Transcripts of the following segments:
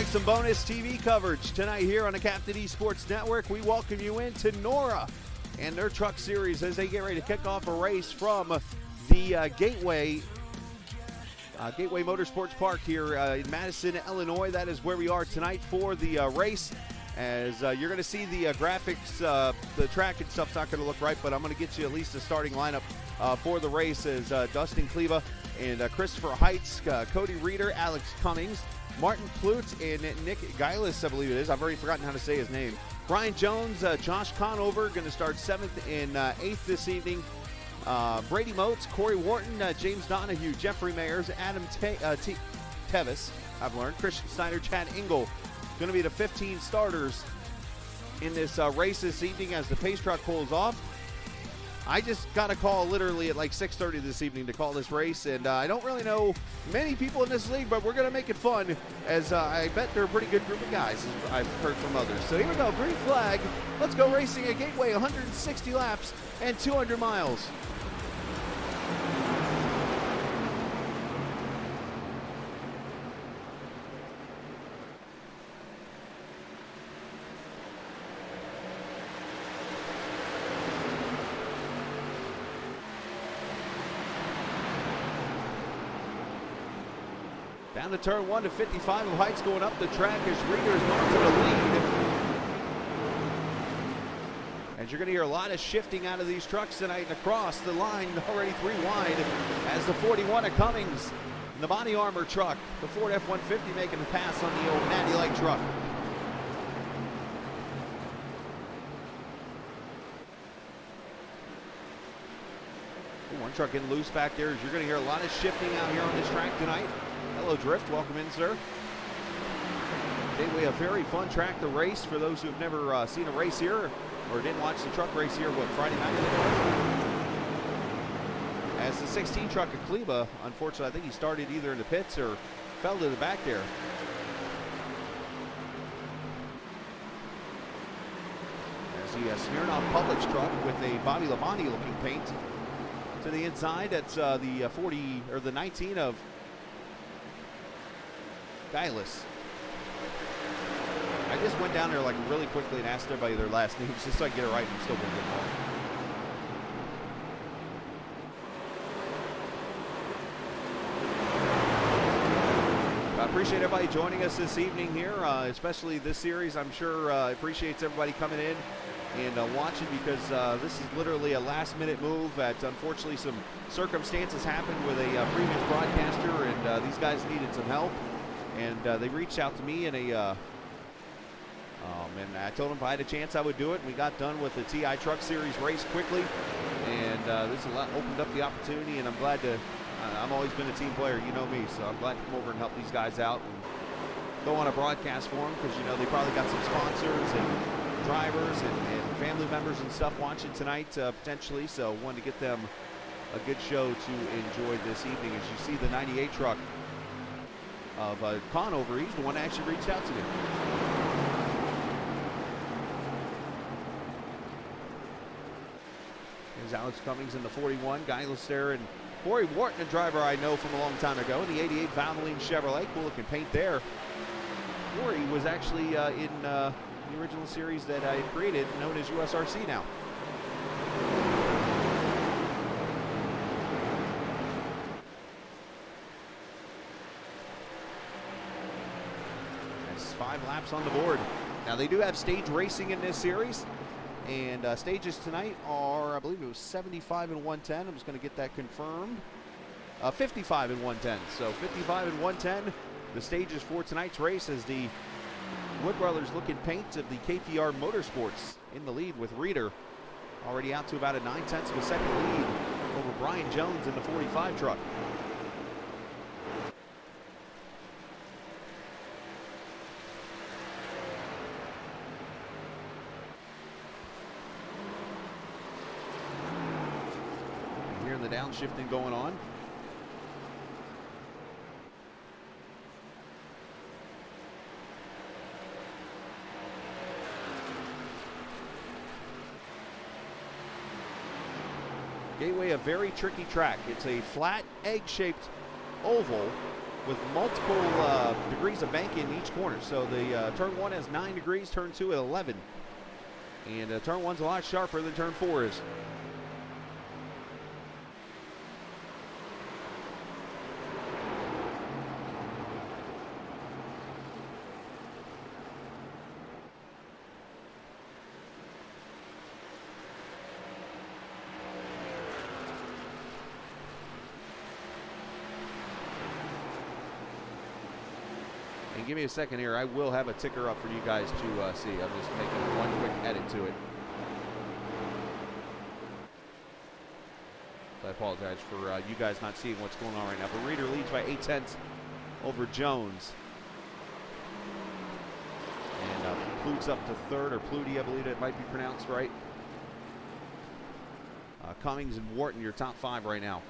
like some bonus TV coverage tonight here on the Captain Esports Network? We welcome you into Nora and their truck series as they get ready to kick off a race from the Gateway Motorsports Park here in Madison, Illinois. That is where we are tonight for the race. As you're going to see the graphics, the track and stuff's not going to look right, but I'm going to get you at least a starting lineup for the race as Dustin Kleva and Christopher Heitz, Cody Reeder, Alex Cummings, Martin Plutz, and Nick Geilis, I believe it is. I've already forgotten how to say his name. Brian Jones, Josh Conover going to start 7th and 8th this evening. Brady Moats, Corey Wharton, James Donahue, Jeffrey Mayers, Adam Tevis, I've learned, Christian Snyder, Chad Engel. Going to be the 15 starters in this race this evening as the pace truck pulls off. I just got a call literally at like 6:30 this evening to call this race, and I don't really know many people in this league, but we're going to make it fun as I bet they're a pretty good group of guys, as I've heard from others. So here we go, green flag. Let's go racing at Gateway, 160 laps and 200 miles. Down to turn 1 to 55 of Heights going up the track as Reeder is going to the lead. And you're going to hear a lot of shifting out of these trucks tonight and across the line, already 3 wide as the 41 of Cummings, the body armor truck, the Ford F-150 making the pass on the old Natty Light truck. One truck getting loose back there. You're going to hear a lot of shifting out here on this track tonight. Hello, Drift. Welcome in, sir. Gateway, a very fun track to race for those who've never seen a race here or didn't watch the truck race here, Friday night? As the 16 truck of Kleba, unfortunately, I think he started either in the pits or fell to the back there. As the Smirnoff Publix truck with a Bobby Labonte looking paint to the inside. That's the 40 or the 19 of Geilis. I just went down there like really quickly and asked everybody their last names just so I can get it right and I'm still going to get involved. I appreciate everybody joining us this evening here, especially this series. I'm sure appreciates everybody coming in and watching because this is literally a last-minute move that unfortunately some circumstances happened with a previous broadcaster, and these guys needed some help. And they reached out to me in and I told them if I had a chance I would do it. And we got done with the TI Truck Series race quickly, and this opened up the opportunity. And I'm glad to. I've always been a team player, you know me, so I'm glad to come over and help these guys out and go on a broadcast for them because they probably got some sponsors and drivers and family members and stuff watching tonight potentially. So wanted to get them a good show to enjoy this evening. As you see the 98 truck of Conover, he's the one that actually reached out to me. There's Alex Cummings in the 41, Geilis there, and Corey Wharton, a driver I know from a long time ago, in the 88 Valvoline Chevrolet. Cool looking paint there. Corey was actually in the original series that I created, known as USRC now. That's 5 laps on the board. Now they do have stage racing in this series, and stages tonight are, I believe it was 75 and 110. I'm just going to get that confirmed. 55 and 110. So 55 and 110. The stages for tonight's race is the Wood Brothers looking paint of the KPR Motorsports in the lead with Reeder already out to about a 9/10 of a second lead over Brian Jones in the 45 truck. You're hearing the downshifting going on. Gateway, a very tricky track. It's a flat egg-shaped oval with multiple degrees of bank in each corner. So the turn 1 has 9 degrees, turn 2 at 11. And turn 1's a lot sharper than turn 4 is. And give me a second here. I will have a ticker up for you guys to see. I'm just making one quick edit to it. So I apologize for you guys not seeing what's going on right now. But Reeder leads by 8/10 over Jones. And Plute's up to third, or Pluty, I believe it might be pronounced right. Cummings and Wharton, your top 5 right now.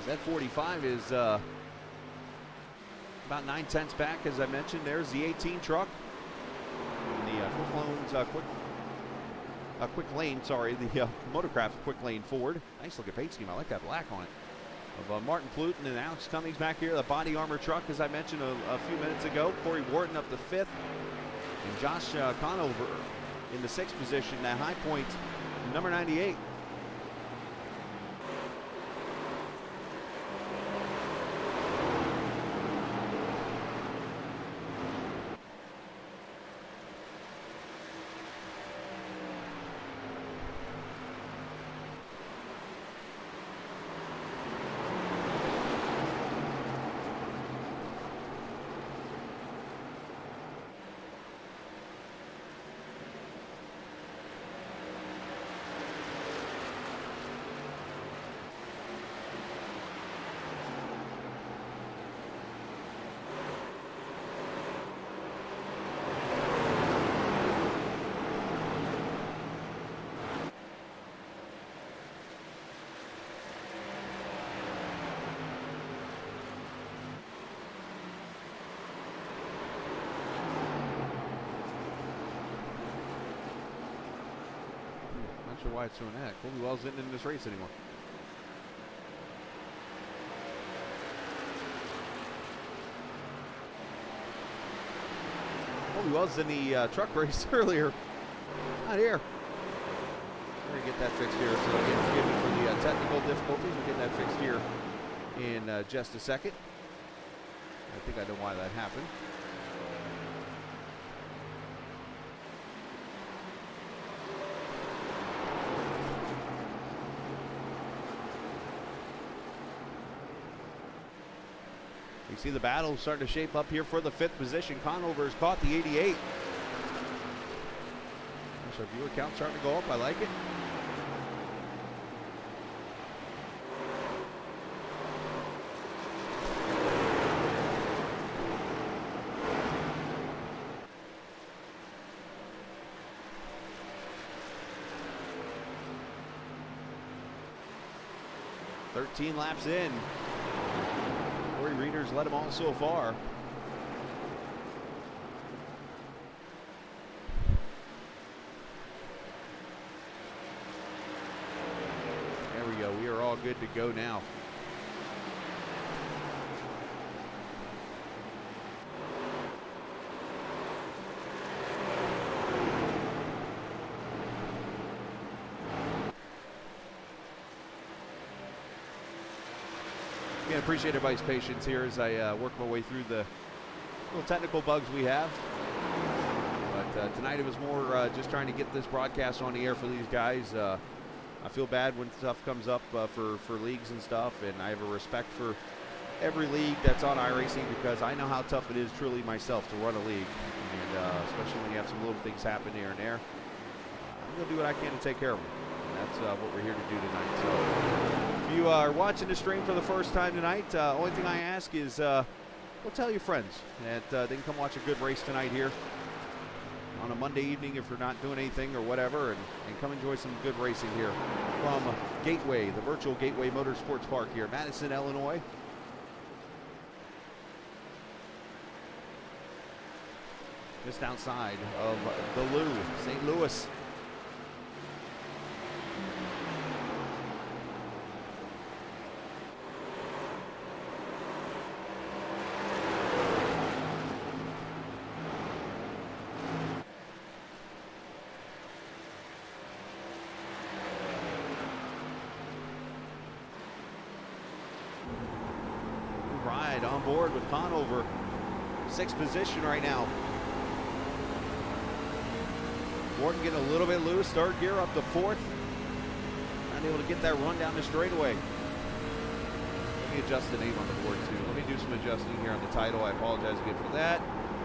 That 45 is about 9/10 back, as I mentioned. There's the 18 truck. The quick lane, sorry, the Motorcraft quick lane Ford. Nice looking paint scheme. I like that black on it. Of Martin Plute and then Alex Cummings back here. The body armor truck, as I mentioned a few minutes ago. Corey Wharton up to 5th. And Josh Conover in the 6th position. That high point, number 98. Not sure why it's doing that. Colby Wells isn't in this race anymore. Colby Wells in the truck race earlier. Not here. We're going to get that fixed here. So again, forgive me for the technical difficulties. We'll get that fixed here in just a second. I think I know why that happened. You see the battle starting to shape up here for the 5th position. Conover's caught the 88. So viewer count starting to go up. I like it. "13 laps in. Corey Reeder's led them all so far. There we go. We are all good to go now. Again, appreciate everybody's patience here as I work my way through the little technical bugs we have. But tonight it was more just trying to get this broadcast on the air for these guys. I feel bad when stuff comes up for leagues and stuff, and I have a respect for every league that's on iRacing because I know how tough it is truly myself to run a league, and especially when you have some little things happen here and there. I'm going to do what I can to take care of them. And that's what we're here to do tonight. So if you are watching the stream for the first time tonight, only thing I ask is, well, tell your friends that they can come watch a good race tonight here. on a Monday evening if you're not doing anything or whatever, and come enjoy some good racing here from Gateway, the virtual Gateway Motorsports Park here, Madison, Illinois. Just outside of the Lou, St. Louis. Ride on board with Conover, 6th position right now. Gordon getting a little bit loose, 3rd gear up to 4th. Not able to get that run down the straightaway. Let me adjust the name on the board too. Let me do some adjusting here on the title. I apologize again for that.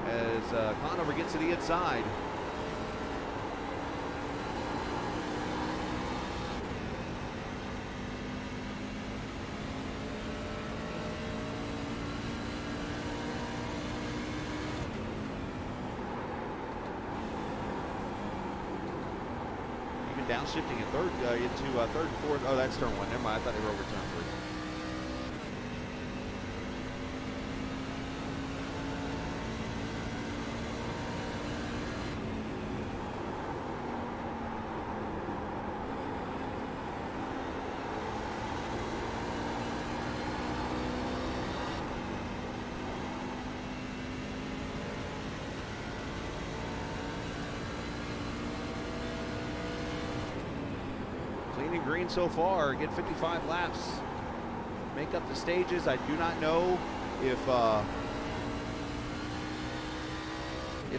As Conover gets to the inside. Downshifting in third into third and fourth. Oh, that's turn 1. Never mind. I thought they were over turn 3. Clean and green so far. Get 55 laps. Make up the stages. I do not know if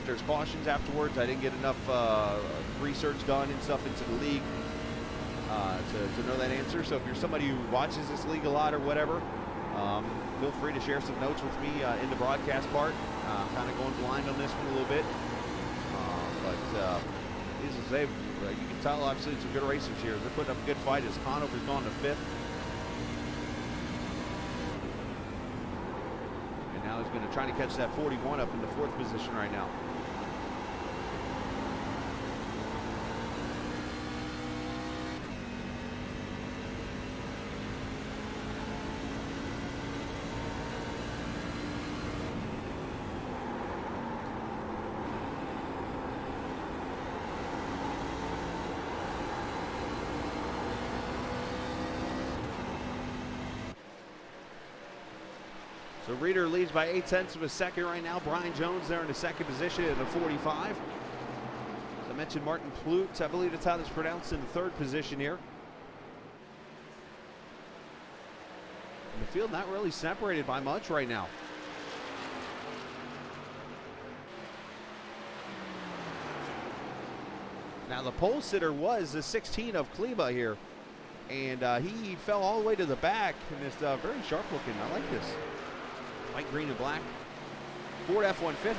there's cautions afterwards. I didn't get enough research done and stuff into the league to know that answer. So if you're somebody who watches this league a lot or whatever, feel free to share some notes with me in the broadcast part. I'm kind of going blind on this one a little bit. But needless to say, you can tell obviously some good racers here. They're putting up a good fight as Conover's gone to 5th. And now he's going to try to catch that 41 up in the 4th position right now. So Reeder leads by 0.8 of a second right now. Brian Jones there in the 2nd position at a 45. As I mentioned, Martin Plute, I believe that's how it's pronounced, in the 3rd position here. And the field not really separated by much right now. Now the pole sitter was the 16 of Kleba here. And he fell all the way to the back. And it's very sharp looking. I like this. White, green, and black. Ford F-150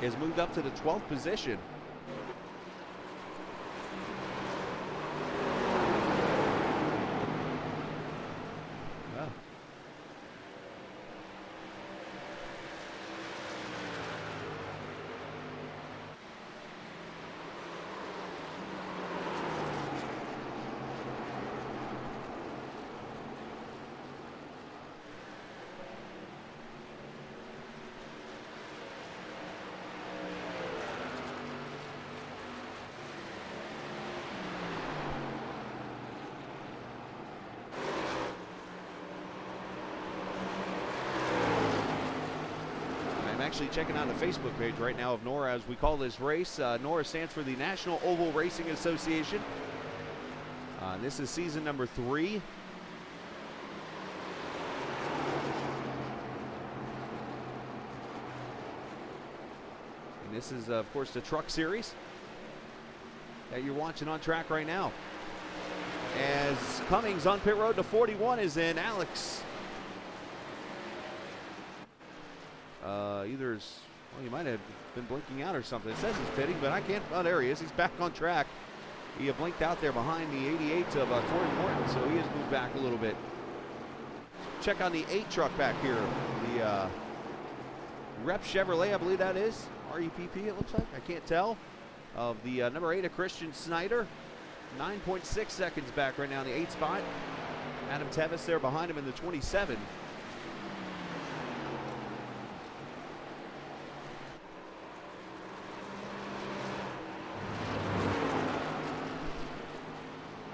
has moved up to the 12th position. Wow. Actually checking out the Facebook page right now of Nora as we call this race. Nora stands for the National Oval Racing Association. This is season number 3. And this is, of course, the truck series that you're watching on track right now. As Cummings on pit road to 41 is in. Alex well, he might have been blinking out or something. It says he's pitting, but I can't. Oh, there he is. He's back on track. He blinked out there behind the 88 of Corey Morton, so he has moved back a little bit. Check on the 8 truck back here. The Rep Chevrolet, I believe that is. REPP, it looks like. I can't tell. Of the number 8 of Christian Snyder. 9.6 seconds back right now in the 8th spot. Adam Tevis there behind him in the 27.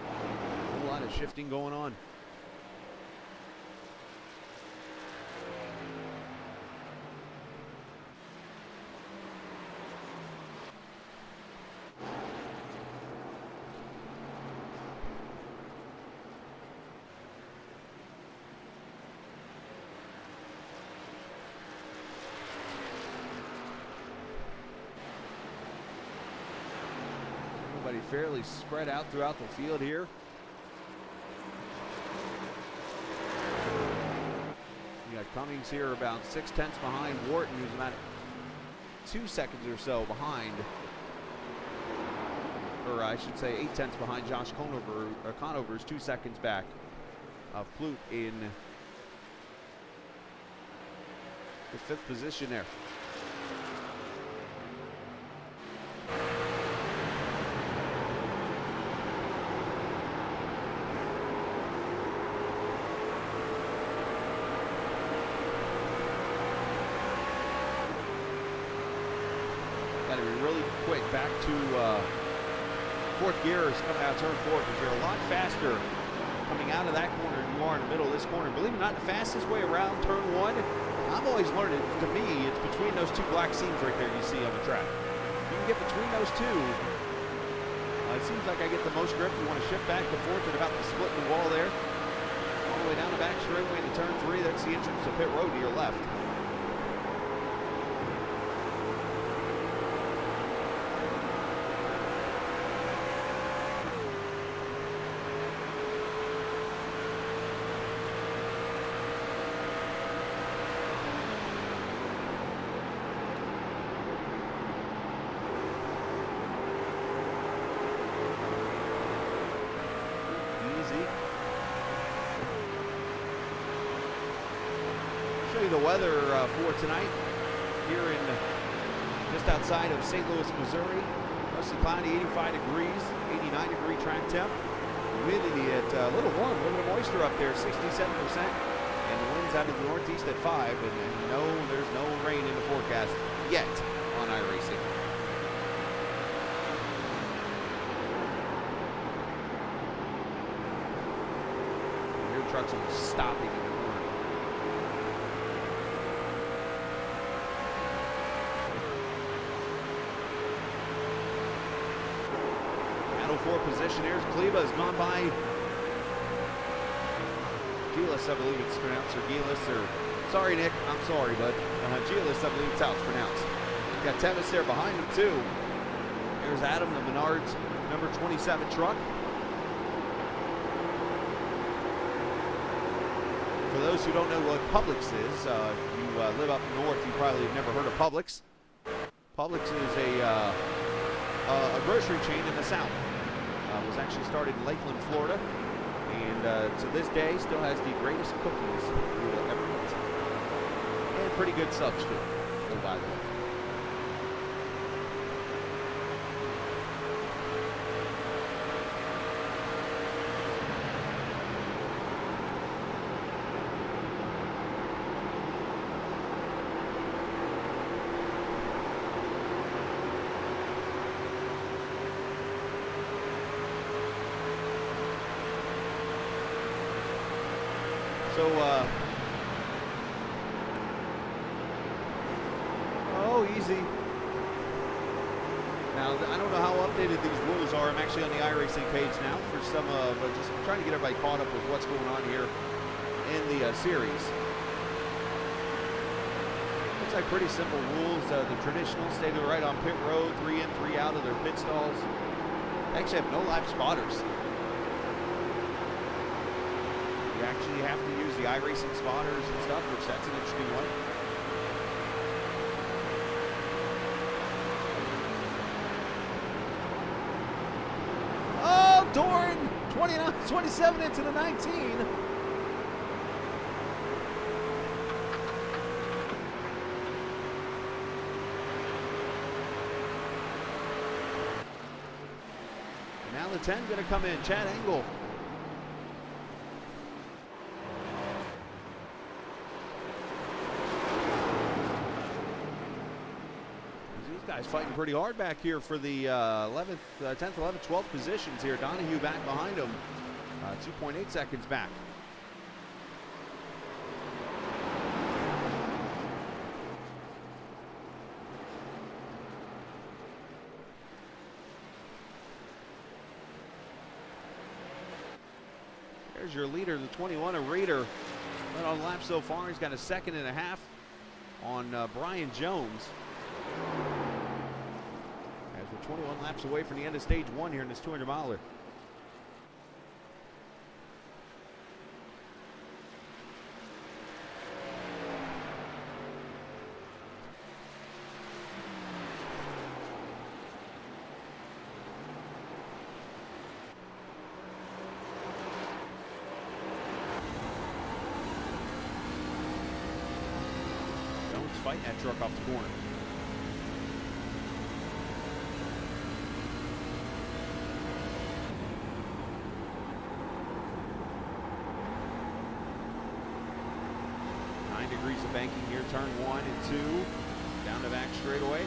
A whole lot of shifting going on. Fairly spread out throughout the field here. You got Cummings here about 0.6 behind Wharton, who's about 2 seconds or so behind, or I should say 0.8 behind Josh Conover is 2 seconds back of Plute in the 5th position there. Back to 4th gear is coming out of turn 4 because you're a lot faster coming out of that corner than you are in the middle of this corner. Believe it or not, the fastest way around turn 1, I've always learned it, to me, it's between those 2 black seams right there you see on the track. If you can get between those 2, it seems like I get the most grip. You want to shift back to 4th at about the split in the wall there. All the way down the back straightaway into turn 3, that's the entrance to pit road to your left. The weather for tonight here in just outside of St. Louis, Missouri. Mostly cloudy, 85 degrees, 89-degree track temp. Humidity at a little warm, a little bit of moisture up there, 67%. And the winds out of the northeast at 5. And no, there's no rain in the forecast yet on iRacing. Your trucks are stopping in the corner. Four position here. Kleba has gone by Gillis, I believe it's pronounced, or Gillis, or sorry Nick, I'm sorry, but Gillis, I believe it's how it's pronounced. Got Tevis there behind him too. There's Adam, the Menards number 27 truck. For those who don't know what Publix is, if you live up north, you probably have never heard of Publix. Publix is a grocery chain in the South. Was actually started in Lakeland, Florida, and to this day still has the greatest cookies you will ever eat. And pretty good subs too, by the way. So, oh, easy. Now, I don't know how updated these rules are. I'm actually on the iRacing page now for some of, just trying to get everybody caught up with what's going on here in the series. Looks like pretty simple rules. The traditional stay to the right on pit road, 3 in, 3 out of their pit stalls. They actually have no live spotters. You actually have to use the iRacing spotters and stuff, which that's an interesting one. Oh, Doran, 27 into the 19. Around the 10, going to come in, Chad Engel. These guys fighting pretty hard back here for the 10th, 11th, 12th positions here. Donahue back behind him, 2.8 seconds back. There's your leader, the 21, a Raider. But on lap so far, he's got a 2.5 on Brian Jones. As we're 21 laps away from the end of stage 1 here in this 200-miler. Fighting that truck off the corner. Nine degrees of banking here, turn 1 and 2. Down the back straightaway.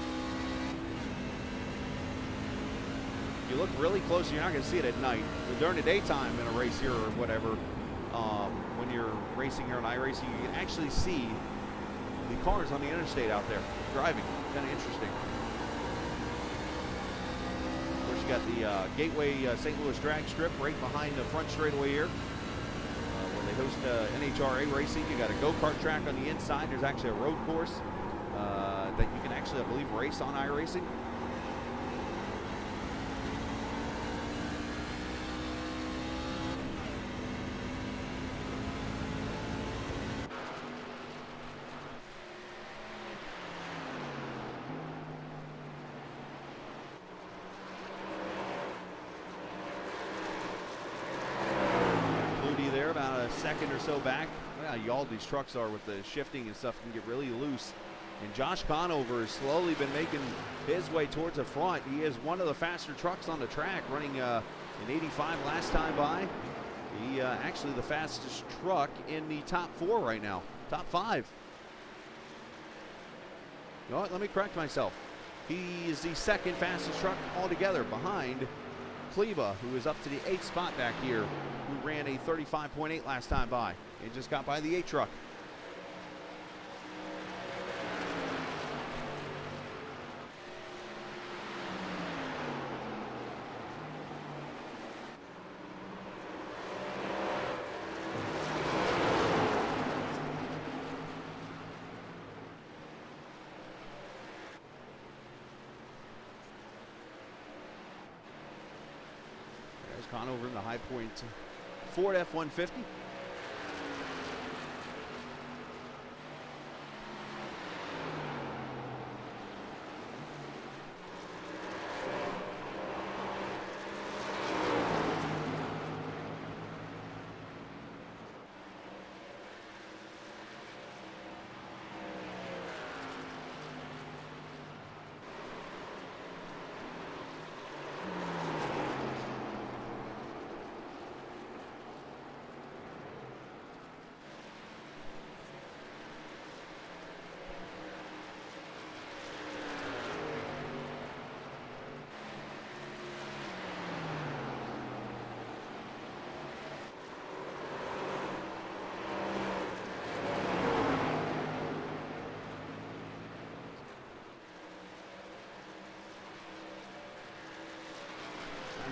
If you look really close, you're not going to see it at night. But during the daytime in a race here or whatever, when you're racing here on iRacing, you can actually see the cars on the interstate out there driving. Kind of interesting. Of course, you got the Gateway St. Louis drag strip right behind the front straightaway here, where they host NHRA racing. You got a go-kart track on the inside. There's actually a road course that you can actually, I believe, race on iRacing. About a second or so back. Look how y'all these trucks are with the shifting and stuff, can get really loose. And Josh Conover has slowly been making his way towards the front. He is one of the faster trucks on the track, running an 85 last time by. He actually the fastest truck in the top 4 right now, top 5. You know what? Let me correct myself. He is the second fastest truck altogether, behind Kleba, who is up to the 8th spot back here, who ran a 35.8 last time by. It just got by the 8 truck. Conover in the High Point Ford F-150.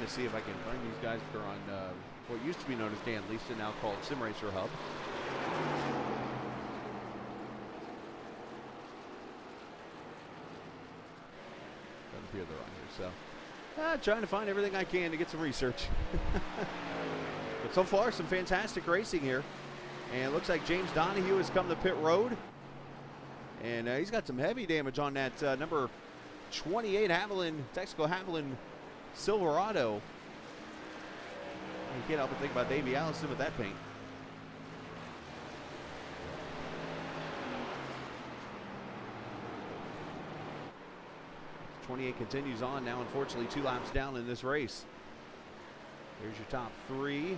To see if I can find these guys that are on what used to be known as Dan Lisa, now called Sim Racer Hub. Doesn't appear they're on here, so trying to find everything I can to get some research. But so far, some fantastic racing here, and it looks like James Donahue has come to pit road, and he's got some heavy damage on that number 28 Texaco Haviland Silverado. You can't help but think about Davey Allison with that paint. 28 continues on now, unfortunately 2 laps down in this race. Here's your top three.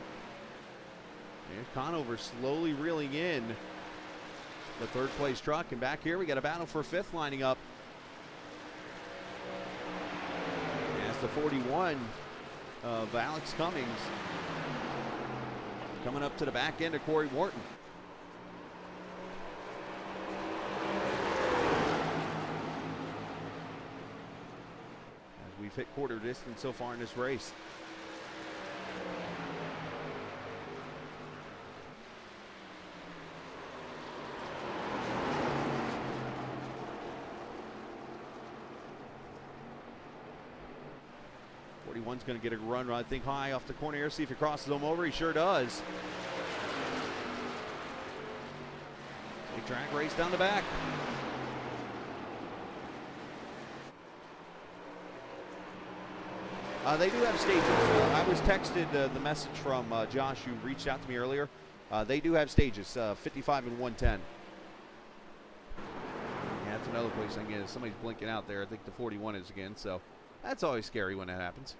And Conover slowly reeling in the third place truck. And back here we got a battle for fifth lining up. That's the 41 of Alex Cummings coming up to the back end of Corey Wharton. As we've hit quarter distance so far in this race. One's going to get a run, I think, high off the corner here. See if he crosses them over. He sure does. Big drag race down the back. They do have stages. I was texted the message from Josh, who reached out to me earlier. They do have stages, 55 and 110. Yeah, that's another place I can get. Somebody's blinking out there. I think the 41 is again, so that's always scary when that happens.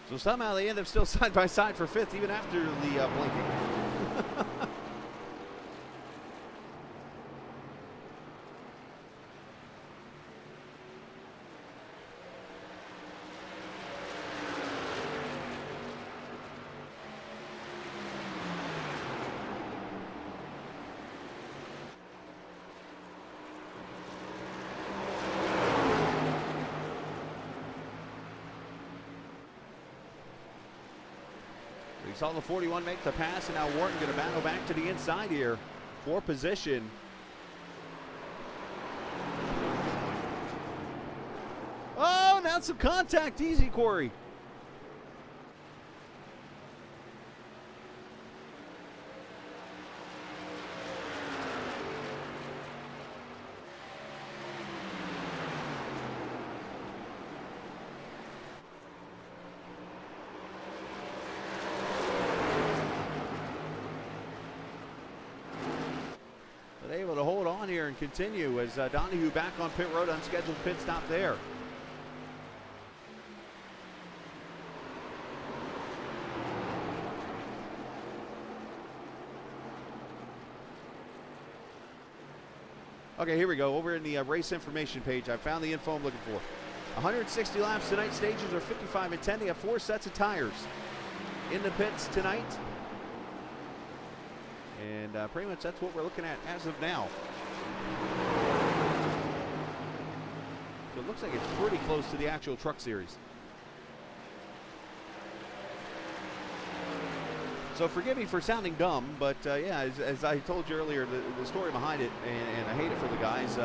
So somehow they end up still side by side for fifth, even after the blinking. We saw the 41 make the pass, and now Wharton going to battle back to the inside here for position. Oh, now some contact. Easy, Corey. Able to hold on here and continue as Donahue back on pit road, unscheduled pit stop there. Okay, here we go. Over in the race information page, I found the info I'm looking for. 160 laps tonight. Stages are 55 and 10. They have 4 sets of tires in the pits tonight. And pretty much that's what we're looking at as of now. So it looks like it's pretty close to the actual truck series. So forgive me for sounding dumb, but yeah, as I told you earlier, the story behind it, and I hate it for the guys.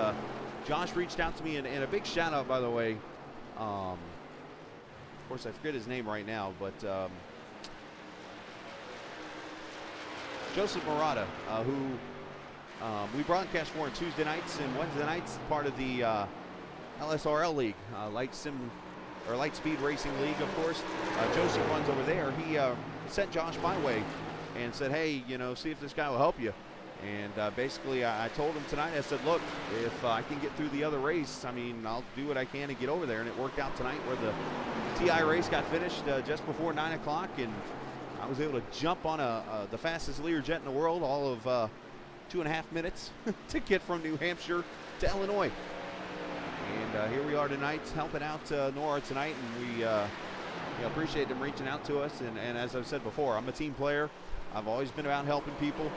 Josh reached out to me, and a big shout out, by the way. Of course, I forget his name right now, but Joseph Murata, who we broadcast for on Tuesday nights and Wednesday nights, part of the LSRL League, Light Speed Racing League, of course. Joseph runs over there. He sent Josh my way and said, hey, you know, see if this guy will help you. And basically, I told him tonight, I said, look, if I can get through the other race, I mean, I'll do what I can to get over there. And it worked out tonight where the TI race got finished just before 9 o'clock, and I was able to jump on the fastest Learjet in the world, all of 2.5 minutes to get from New Hampshire to Illinois. And here we are tonight, helping out Nora tonight, and we appreciate them reaching out to us. And as I've said before, I'm a team player. I've always been about helping people.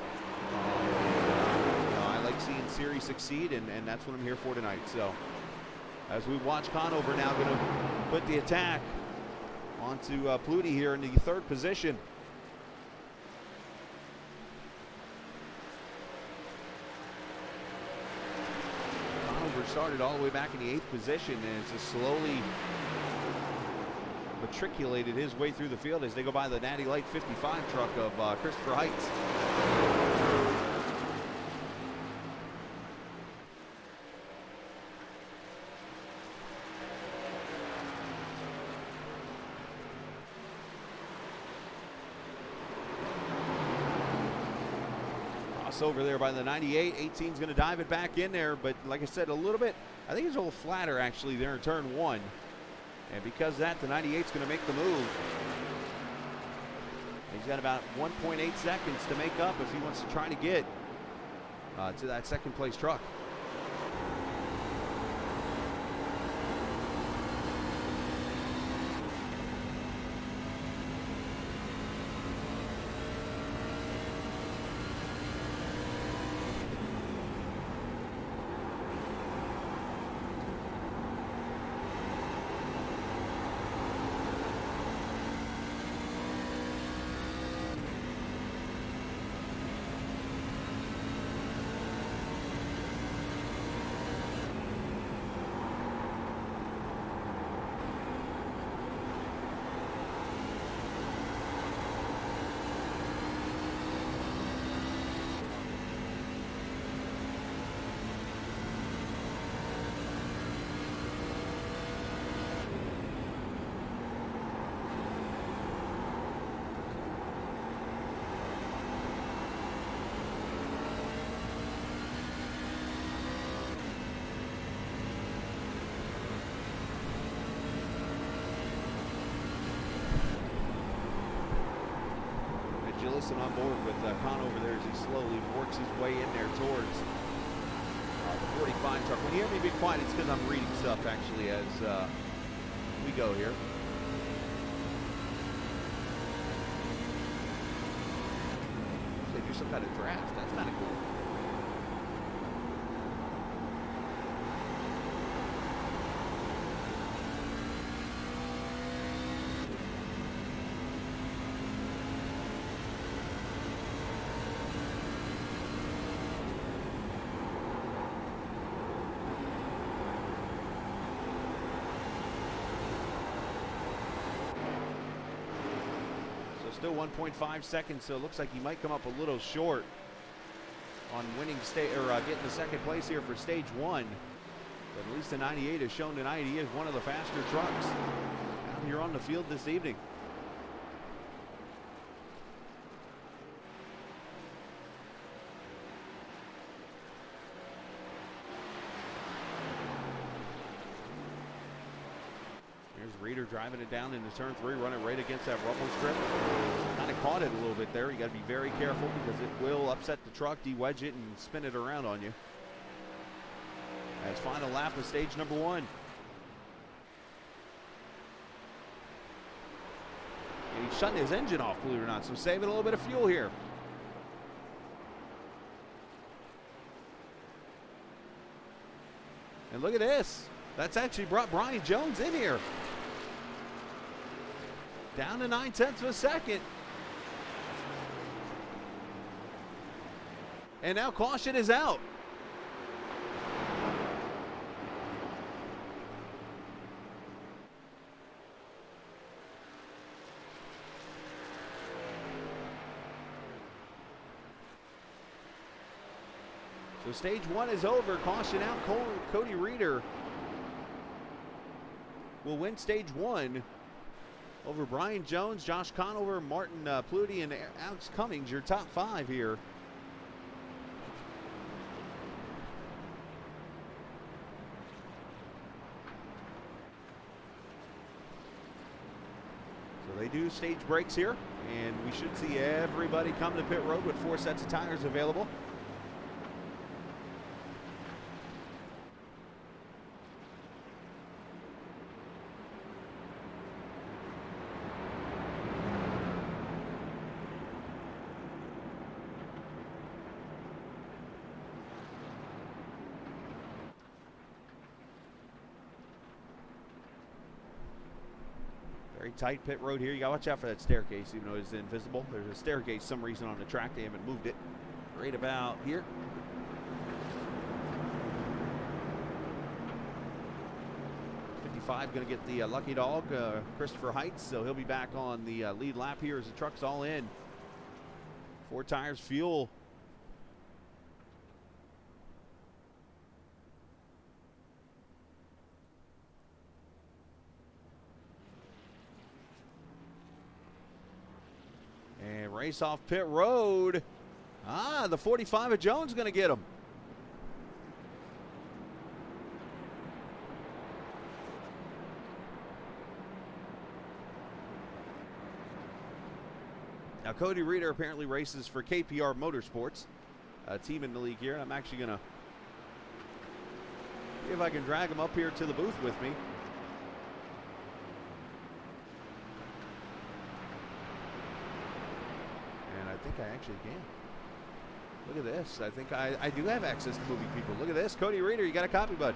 I like seeing Siri succeed, and that's what I'm here for tonight. So as we watch Conover now going to put the attack onto Pluti here in the third position. Conover started all the way back in the 8th position, and it's just slowly matriculated his way through the field as they go by the Natty Light 55 truck of Christopher Heights. Over there by the 98. 18's going to dive it back in there, but like I said, a little bit, I think it's a little flatter actually there in turn one. And because of that, the 98's going to make the move. He's got about 1.8 seconds to make up if he wants to try to get to that second place truck. Listen on board with Con over there as he slowly works his way in there towards the 45 truck. When you hear me be quiet, it's because I'm reading stuff actually as we go here. They do some kind of draft. That's kind of cool. Still 1.5 seconds, so it looks like he might come up a little short on winning getting the second place here for stage one. But at least the 98 has shown tonight he is one of the faster trucks out here on the field this evening. Reeder driving it down into turn three, running right against that rumble strip. Kind of caught it a little bit there. You got to be very careful because it will upset the truck, de-wedge it, and spin it around on you. As final lap of stage number one. And he's shutting his engine off, believe it or not, so saving a little bit of fuel here. And look at this. That's actually brought Brian Jones in here. Down to 9/10 of a second. And now caution is out. So stage one is over. Caution out. Cody Reeder will win stage one over Brian Jones, Josh Conover, Martin Pluty, and Alex Cummings, your top five here. So they do stage breaks here, and we should see everybody come to pit road with 4 sets of tires available. Very tight pit road here. You gotta watch out for that staircase, even though it's invisible. There's a staircase, some reason on the track. They haven't moved it. Right about here. 45 going to get the lucky dog, Christopher Heights, so he'll be back on the lead lap here as the truck's all in. 4 tires, fuel. And race off pit road. The 45 of Jones going to get him. Now, Cody Reeder apparently races for KPR Motorsports, a team in the league here. I'm actually going to see if I can drag him up here to the booth with me. And I think I actually can. Look at this. I think I do have access to moving people. Look at this. Cody Reeder, you got a copy, bud?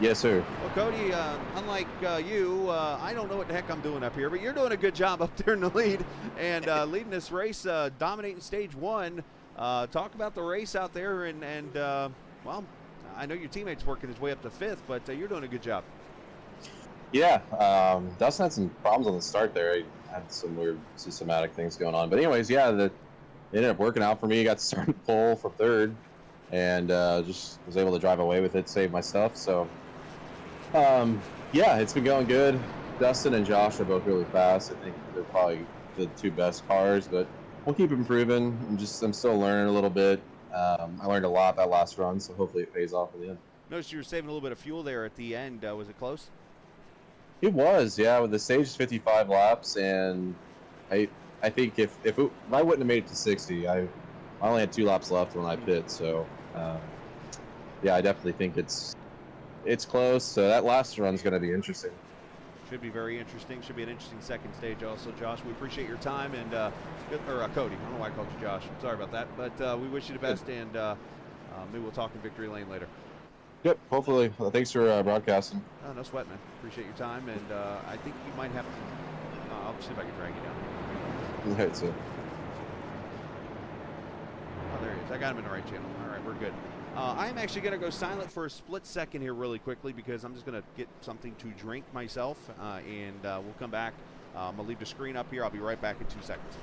Yes, sir. Well, Cody, unlike you, I don't know what the heck I'm doing up here, but you're doing a good job up there in the lead and leading this race, dominating stage 1. Talk about the race out there, and well, I know your teammate's working his way up to 5th, but you're doing a good job. Yeah, Dustin had some problems on the start there. He had some weird systematic things going on. But anyways, yeah, it ended up working out for me. Got to start and pole for 3rd, and just was able to drive away with it, save my stuff. So, yeah, it's been going good. Dustin and Josh are both really fast. I think they're probably the 2 best cars, but we'll keep improving. I'm still learning a little bit. I learned a lot that last run, so hopefully it pays off at the end. Noticed you were saving a little bit of fuel there at the end. Was it close? It was, yeah. With the stage is 55 laps, and I think if I wouldn't have made it to 60, I only had 2 laps left when I pit. So, yeah, I definitely think it's close. So that last run's going to be interesting. Should be very interesting. Should be an interesting second stage also, Josh. We appreciate your time, and Cody. I don't know why I called you Josh. Sorry about that. But we wish you the best, and maybe we'll talk in Victory Lane later. Yep, hopefully. Well, thanks for broadcasting. Oh, no sweat, man. Appreciate your time, and I think you might have to. I'll see if I can drag you down. Right, so. Oh, there he is. I got him in the right channel. All right, we're good. I'm actually going to go silent for a split second here really quickly because I'm just going to get something to drink myself, and we'll come back. I'm going to leave the screen up here. I'll be right back in 2 seconds.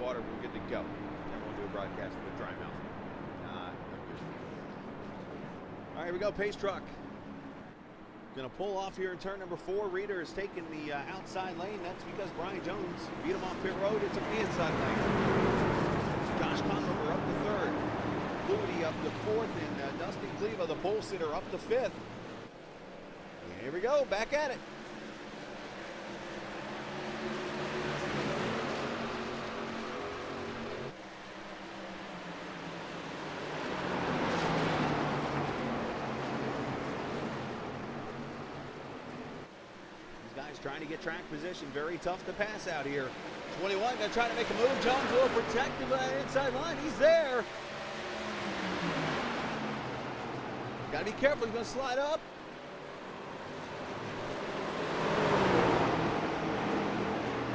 Water, we're good to go. Then we'll do a broadcast with a dry mouth. All right, here we go. Pace truck. Going to pull off here in turn number 4. Reeder is taking the outside lane. That's because Brian Jones beat him off pit road. It's the inside lane. Josh Conover up to 3rd. Flutie up to 4th. And Dustin Cleva, the pole sitter, up to 5th. Here we go. Back at it. Trying to get track position. Very tough to pass out here. 21 going to try to make a move. Jones a little protective of that inside line. He's there. Got to be careful. He's going to slide up.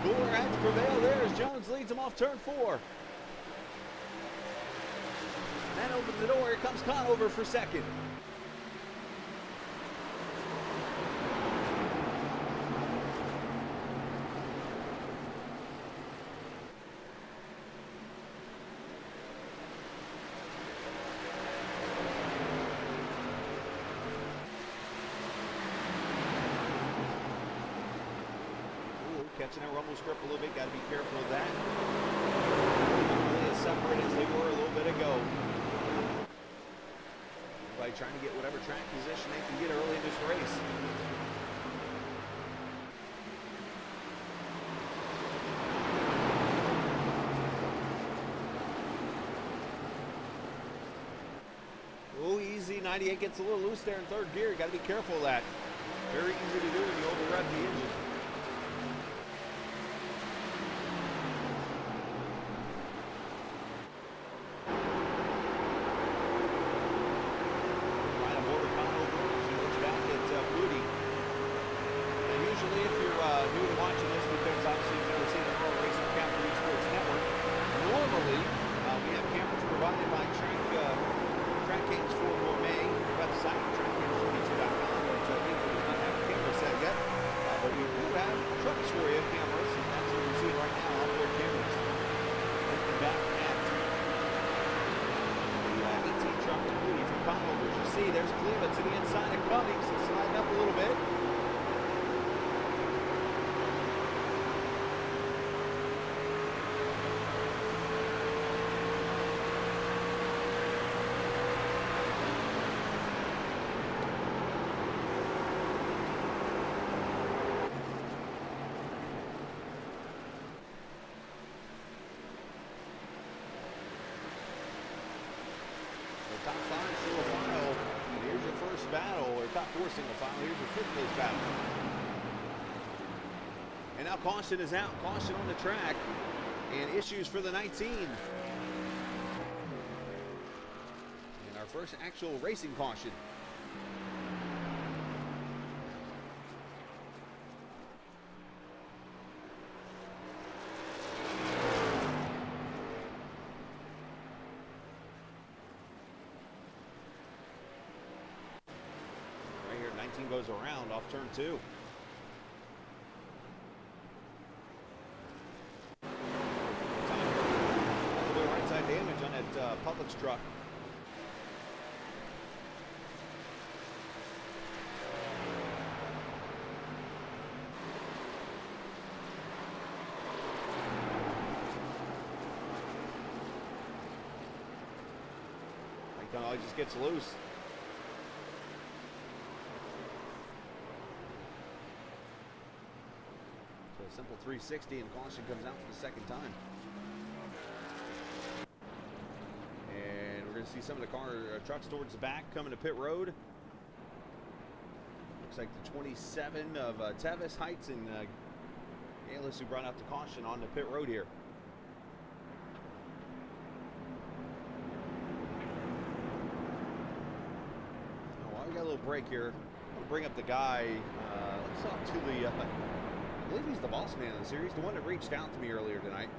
Cooler heads prevail there as Jones leads him off turn 4. That opens the door. Here comes Conover for 2nd. Catching that rumble strip a little bit, got to be careful of that. Not really as separate as they were a little bit ago. trying to get whatever track position they can get early in this race. Oh, easy. 98 gets a little loose there in third gear. You got to be careful of that. Very easy to do when you over-rev the engine. Right on board with Conover. She looks back at Booty. And usually if you're new to watching this, because obviously you've never seen the Nora Racing Captain Sports Network, normally we have cameras provided by Track Cams for Gourmet website, trackcams42.com. But we do not have a camera set yet. But we do have trucks for you, cameras. And that's what you're seeing right now, onboard cameras. Looking back at the 18 truck with Cleve from Conover. As you see, there's Cleve to the inside of Cummings. He's sliding up a little bit. Top 5 single file. And here's your first battle, or top 4 single file. Here's your 5th place battle. And now caution is out. Caution on the track. And issues for the 19. And our first actual racing caution. Goes around off turn 2. A little bit of right side damage on that Publix truck. He just gets loose. Simple 360, and caution comes out for the second time. And we're going to see some of the trucks towards the back coming to pit road. Looks like the 27 of Tevis Heights and Galis, who brought out the caution on the pit road here. Oh, well, we got a little break here. I'll bring up the guy. Let's talk to the. I believe he's the boss man of the series, the one that reached out to me earlier tonight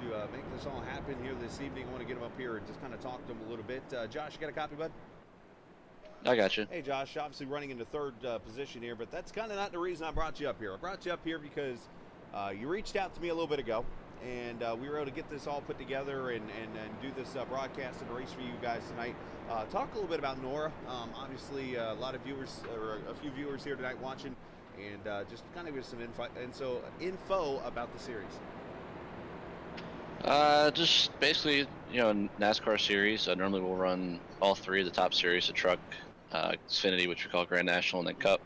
to make this all happen here this evening. I want to get him up here and just kind of talk to him a little bit. Josh, you got a copy, bud? I got you. Hey, Josh, obviously running into third position here, but that's kind of not the reason I brought you up here. I brought you up here because you reached out to me a little bit ago, and we were able to get this all put together and do this broadcast and race for you guys tonight. Talk a little bit about Nora. Obviously, a lot of viewers, or a few viewers here tonight watching, and just kind of give some info about the series. Just basically, NASCAR series. Normally we'll run all 3 of the top series, the truck, Xfinity, which we call Grand National, and then Cup.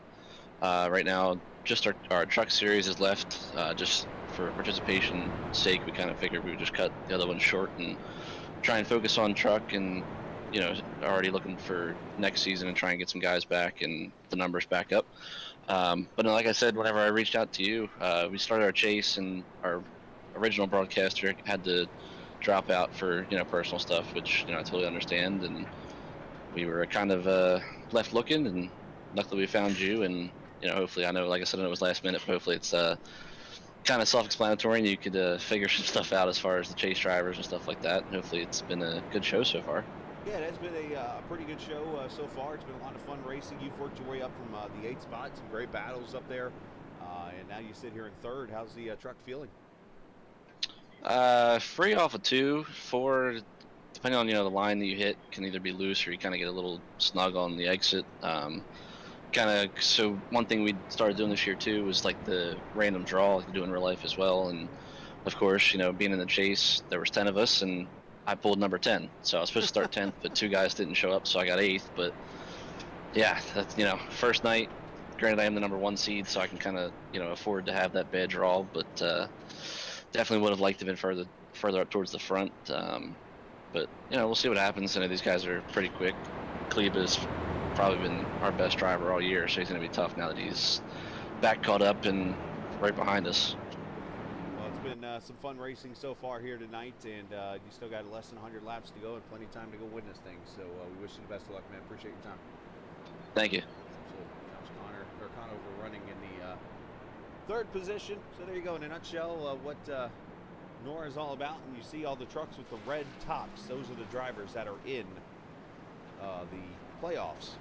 Right now, just our truck series is left. Just for participation sake, we kind of figured we would just cut the other one short and try and focus on truck, and already looking for next season and try and get some guys back and the numbers back up. But like I said, whenever I reached out to you, we started our chase, and our original broadcaster had to drop out for personal stuff, which I totally understand, and we were kind of left looking, and luckily we found you, and hopefully, I know, like I said, it was last minute, but hopefully it's kind of self-explanatory, and you could figure some stuff out as far as the chase drivers and stuff like that. And hopefully it's been a good show so far. Yeah, it has been a pretty good show so far. It's been a lot of fun racing. You've worked your way up from the 8th spot, some great battles up there, and now you sit here in 3rd. How's the truck feeling? 3 off of 2, 4, depending on the line that you hit, can either be loose or you kind of get a little snug on the exit. So one thing we started doing this year too was like the random draw, like we do in real life as well. And of course, being in the chase, there was 10 of us, and I pulled number 10. So I was supposed to start 10th, but 2 guys didn't show up, so I got 8th. But Yeah, that's first night. Granted, I am the #1 seed, so I can kind of afford to have that bad draw, but definitely would have liked to have been further up towards the front. But we'll see what happens. I know these guys are pretty quick. Kleba's probably been our best driver all year, so he's going to be tough now that he's back caught up and right behind us. Well, it's been some fun racing so far here tonight, and you still got less than 100 laps to go and plenty of time to go win this thing. So we wish you the best of luck, man. Appreciate your time. Thank you. Absolutely. Josh Conover running in the third position. So there you go. In a nutshell, what Nora is all about. And you see all the trucks with the red tops. Those are the drivers that are in the playoffs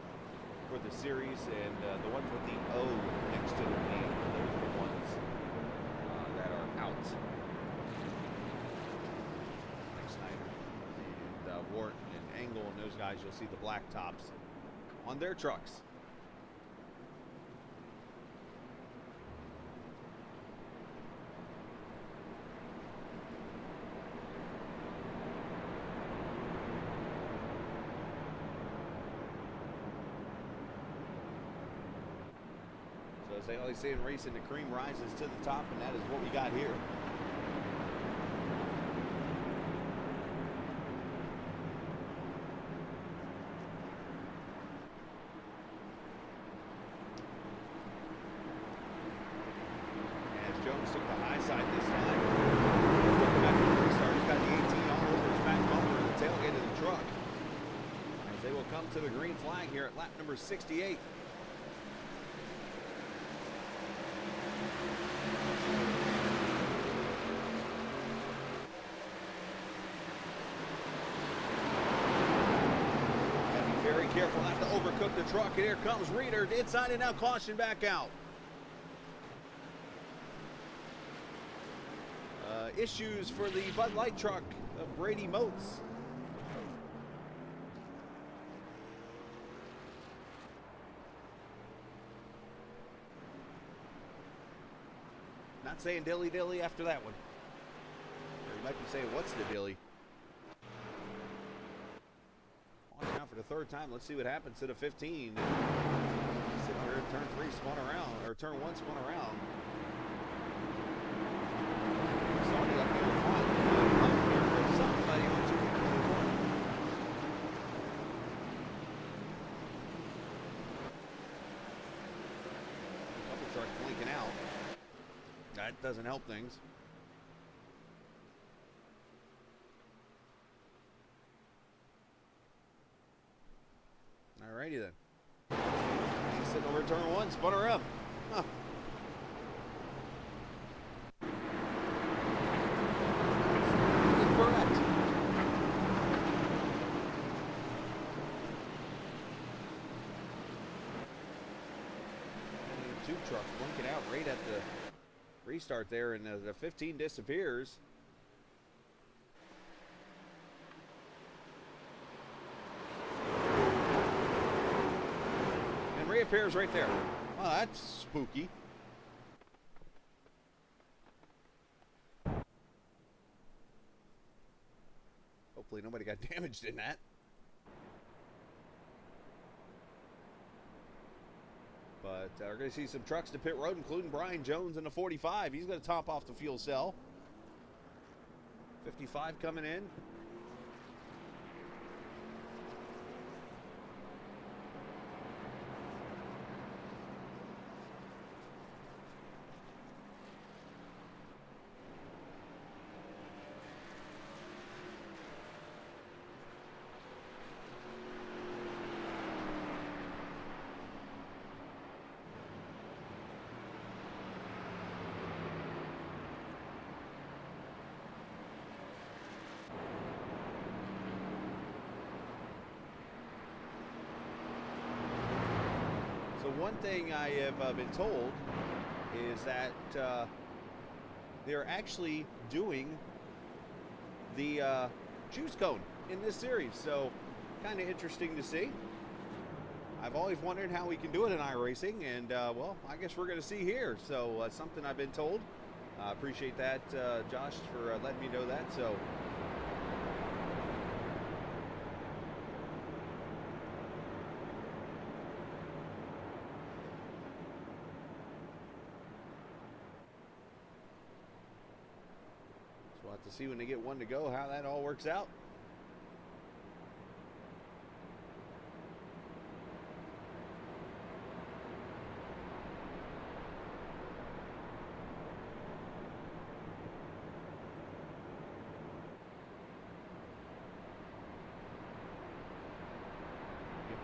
for the series, and the ones with the O next to their name, those are the ones that are out. Like Snyder and Wharton and Engel and those guys, you'll see the black tops on their trucks. So as they always say in racing, the cream rises to the top, and that is what we got here. As Jones took the high side this time, he's looking back at the restart. He's got the 18 all over his back bumper and the tailgate of the truck. As they will come to the green flag here at lap number 68. Very careful not to overcook the truck. And here comes Reeder inside and now caution back out. Issues for the Bud Light truck of Brady Moats. Not saying dilly dilly after that one. Or you might be saying, what's the dilly? Now for the third time, let's see what happens to the 15. Sitting here at turn 3, spun around, or turn 1 spun around. Starting up here front. There's somebody on 221. A couple trucks blinking out. That doesn't help things. Alrighty then. He's sitting over turn 1, spun around. Huh. Incorrect. Two trucks blinking out right at the restart there, and the 15 disappears. Reappears right there. Well, that's spooky. Hopefully nobody got damaged in that. But we're going to see some trucks to pit road, including Brian Jones in the 45. He's going to top off the fuel cell. 55 coming in. One thing I have been told is that they're actually doing the juice cone in this series, so kind of interesting to see. I've always wondered how we can do it in iRacing, and well, I guess we're going to see here. So something I've been told. I appreciate that, Josh, for letting me know that. So. have to see when they get one to go how that all works out.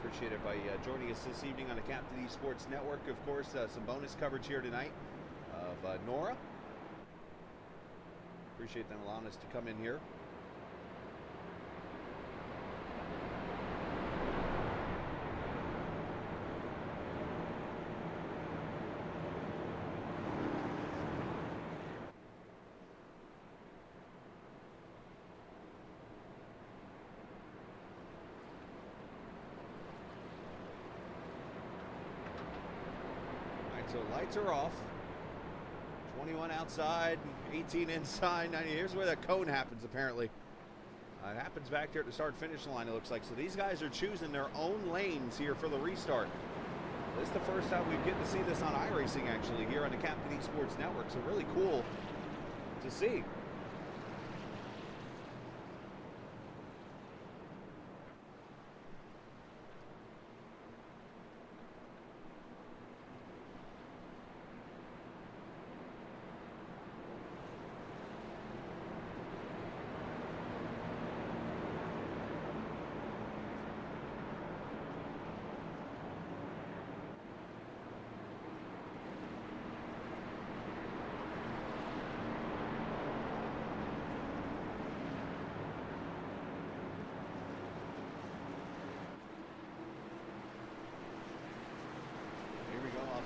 Appreciate it by joining us this evening on the Captain Esports Network. Of course, some bonus coverage here tonight of Nora. Appreciate them allowing us to come in here. So lights are off. 21 outside, 18 inside, 90. Here's where that cone happens, apparently. It happens back there at the start-finish line, it looks like. So these guys are choosing their own lanes here for the restart. This is the first time we get to see this on iRacing, actually, here on the Captain Esports Network. So really cool to see.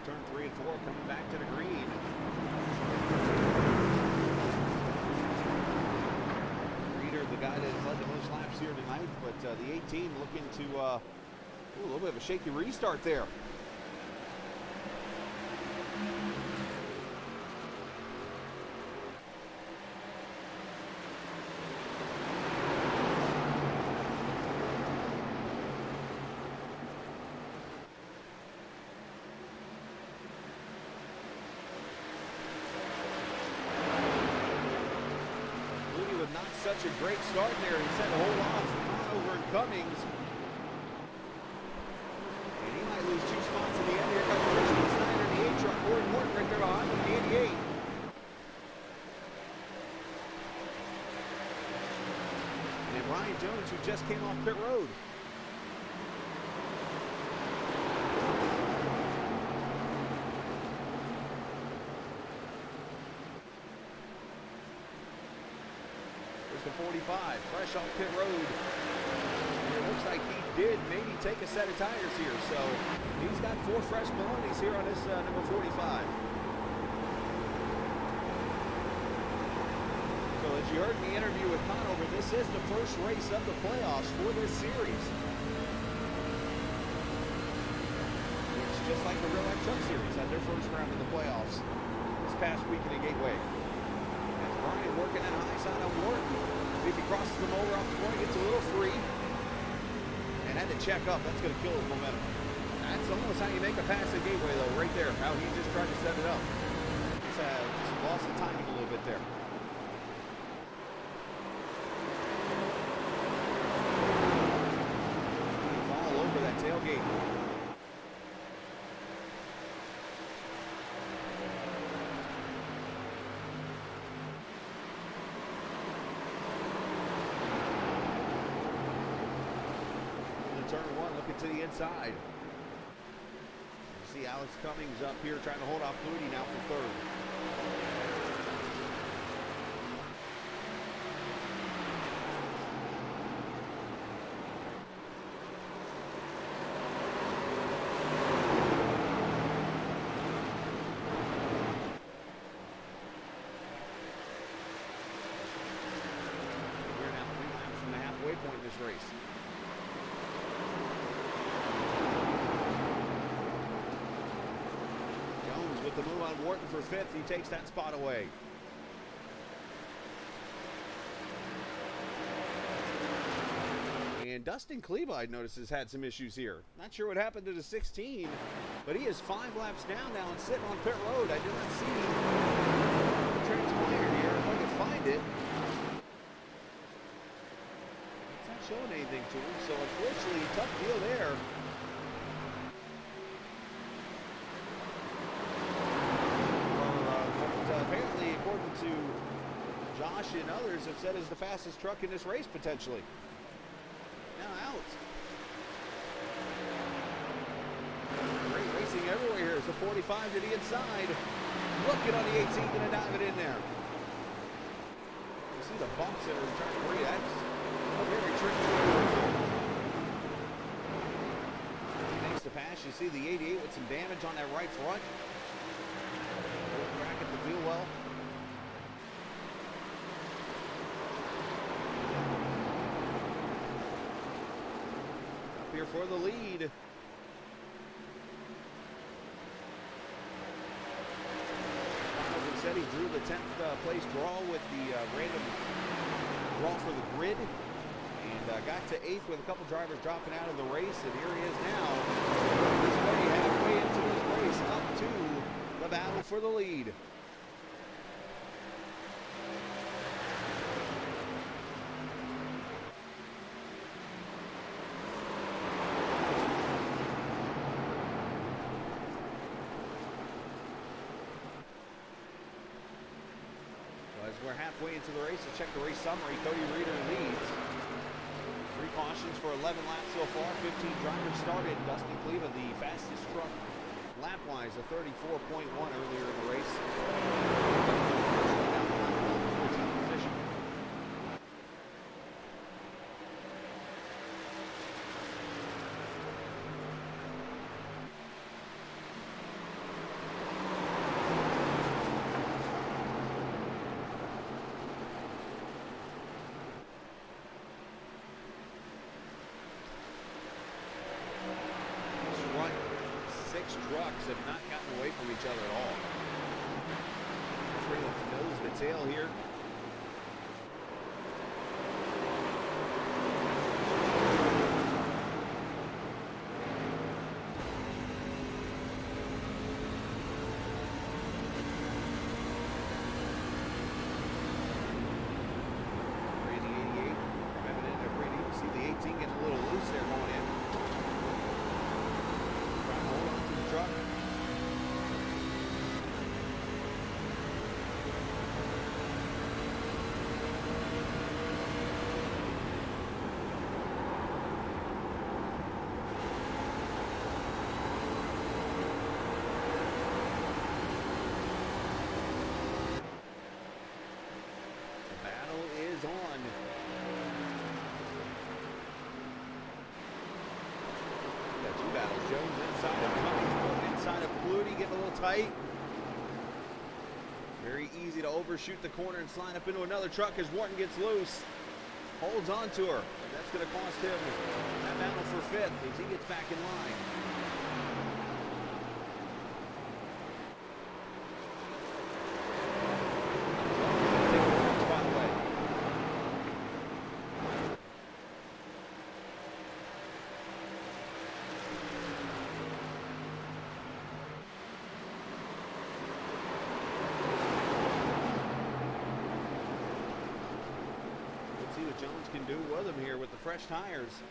Turn 3 and 4 coming back to the green. Reeder, the guy that has led the most laps here tonight, but the 18 looking to a little bit of a shaky restart there. Not such a great start there. He set a hold off Conover and Cummings. And he might lose 2 spots in the end. Here comes Christian Snyder in the 8 truck. Gordon Morton right there behind him in the 88. And then Ryan Jones, who just came off pit road. The 45, fresh off pit road. It looks like he did maybe take a set of tires here, so he's got 4 fresh Maloney's here on this number 45. So as you heard in the interview with Conover, this is the first race of the playoffs for this series. It's just like the Real Life Truck Series had their first round in the playoffs this past weekend at Gateway. Brian working that high side on Morton. If he crosses them over off the point, gets a little free. And had to check up. That's going to kill his momentum. That's almost how you make a pass at Gateway, though, right there. How he just tried to set it up. Just lost the timing a little bit there. He's all over that tailgate. Turn 1, looking to the inside. You see Alex Cummings up here trying to hold off Flutie now for 3rd. We're now 3 laps from the halfway point in this race. With the move on Wharton for 5th, he takes that spot away. And Dustin Kleba, I noticed, has had some issues here. Not sure what happened to the 16, but he is 5 laps down now and sitting on pit road. I did not see what transpired here. If I can find it. showing anything to him. So unfortunately, tough deal there. Apparently, according to Josh and others, have said is the fastest truck in this race potentially. Now out. Great racing everywhere here. It's a 45 to the inside. Looking on the 18, gonna dive it in there. You see the bumps that are in turn 3. That's a very tricky one. Makes the pass. You see the 88 with some damage on that right front. Bracket the wheel well. Up here for the lead. Said he drew the 10th place draw with the random draw for the grid, and got to 8th with a couple drivers dropping out of the race, and here he is now. He's already halfway into this race, up to the battle for the lead. As we're halfway into the race, let's check the race summary. Cody Reeder leads. 3 cautions for 11 laps so far. 15 drivers started. Dusty Cleva, the fastest truck lap-wise, a 34.1 earlier in the race. Down the 14th position. Trucks have not gotten away from each other at all. Pretty much nose to tail here. Brady 88, revving into Brady. You see the 18 getting a little loose there going in. Truck. The battle is on. Got 2 battles. Jones inside of Cummings. Inside of Pluty, getting a little tight. Very easy to overshoot the corner and slide up into another truck as Wharton gets loose. Holds on to her. And that's going to cost him that battle for 5th as he gets back in line. By the way. See what Jones can do with him here with the fresh tires.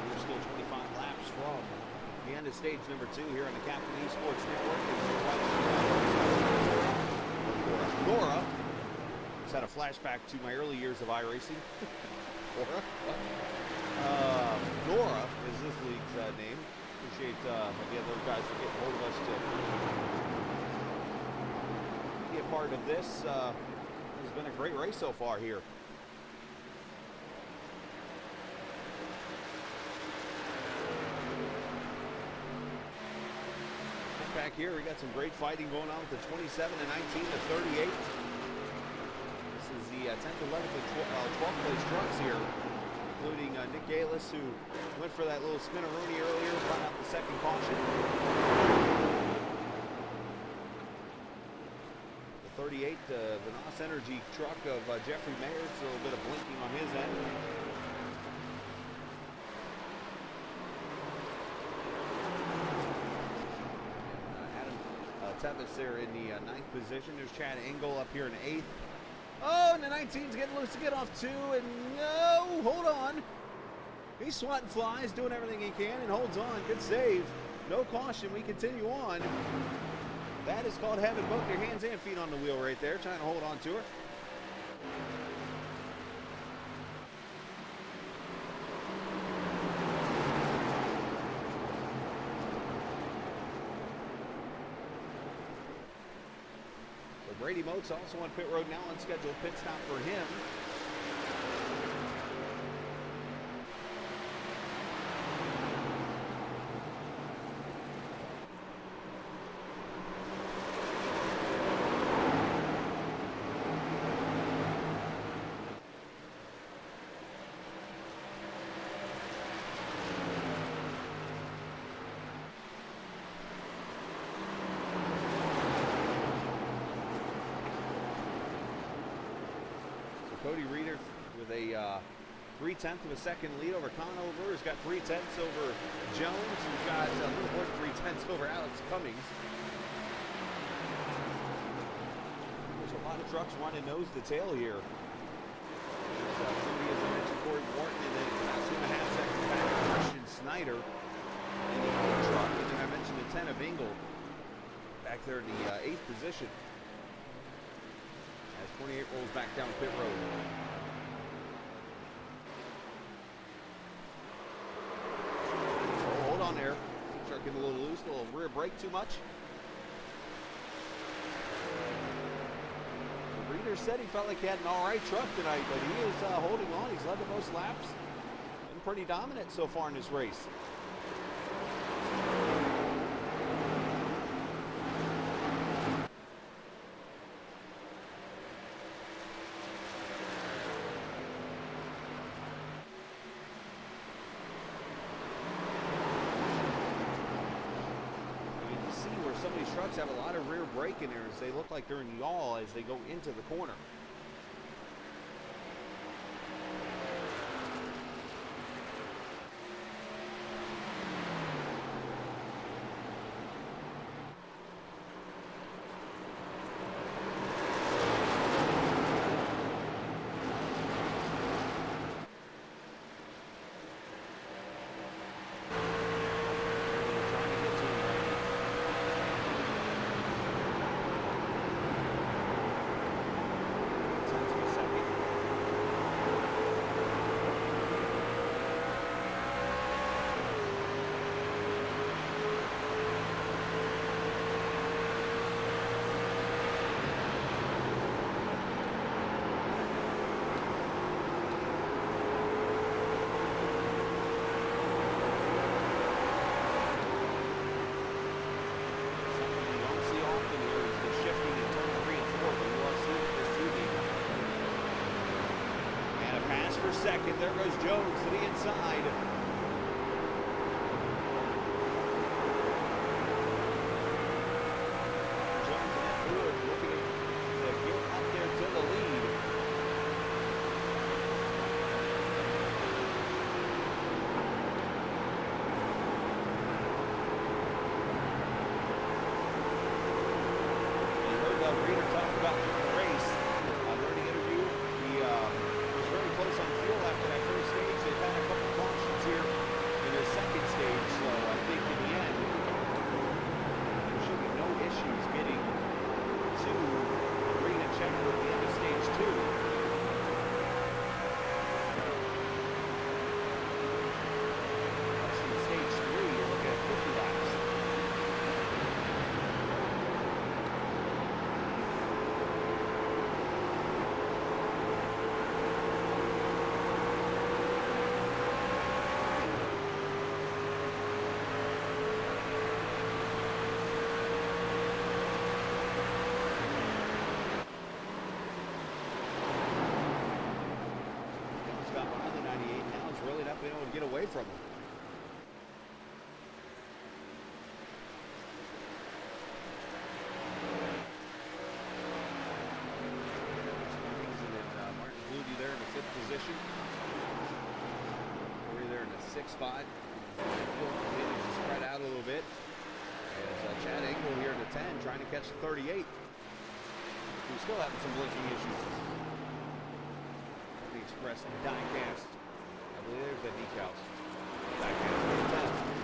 We're still 25 laps from the end of stage number 2 here on the Captain Esports Network. Nora. Just had a flashback to my early years of iRacing. Nora is this league's name. Appreciate, again, those guys for getting hold of us to be a part of this. It's been a great race so far here. Back here, we got some great fighting going on with the 27 and 19 to 38. This is the 10th, 11th, and 12th place trucks here, including Nick Galis, who went for that little spinneroonie earlier, brought out the second caution. The 38, the NOS Energy truck of Jeffrey Mayers, a little bit of blinking on his end. Tevis there in the 9th position. There's Chad Engel up here in 8th. Oh, and the 19's getting loose to get off 2, and no, hold on. He's swatting flies, doing everything he can, and holds on. Good save. No caution. We continue on. That is called having both your hands and feet on the wheel right there, trying to hold on to her. So Brady Moats also on pit road now, unscheduled pit stop for him. Cody Reeder with a 3/10 of a second lead over Conover. He's got 3/10 over Jones. He's got a little more than 3/10 over Alex Cummings. There's a lot of trucks running nose to tail here. There's Cody, as I mentioned, Corey Morton, and then about 2.5 seconds back Christian Snyder in the other truck. And then I mentioned the 10 of Engel back there in the 8th position. As 28 rolls back down pit road. Oh, hold on there. Truck getting a little loose, a little rear brake too much. The Reader said he felt like he had an all right truck tonight, but he is holding on. He's led the most laps. Been pretty dominant so far in this race. Some of these trucks have a lot of rear brake in there as they look like they're in yaw as they go into the corner. Second, there goes Jones to the inside. Jones and Ford looking to get up there to the lead. You heard Reeder talk about the race during the interview. He was very close on fuel after that first stage. They've had a couple cautions here in their second stage, so I think in the end there should be no issues getting to Arena Checker at the end of stage 2. In stage 3, you're looking at 50 laps. Got behind the 98, now he's really not being able to get away from him. Cummings and then Martin Flutie there in the 5th position. Corey there in the 6th spot. Fuel continues to spread out a little bit. As Chad Engel here in the 10, trying to catch the 38. We're still having some blinking issues. The Express diecast. I believe there's that decals. Diecast 10.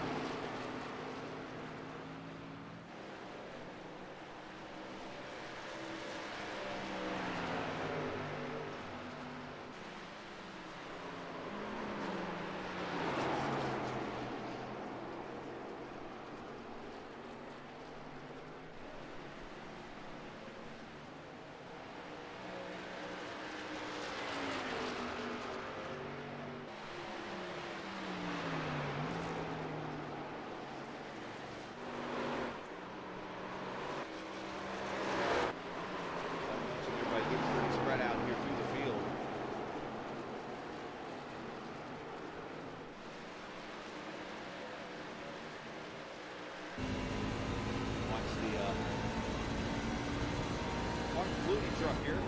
Truck here.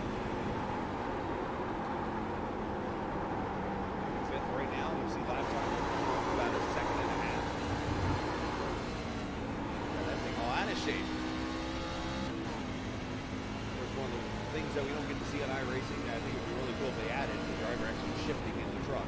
Fifth right now. You see lap time about a second and a half. Got that thing all out of shape. Of course, one of the things that we don't get to see on iRacing, I think it would be really cool if they added the driver actually shifting in the truck.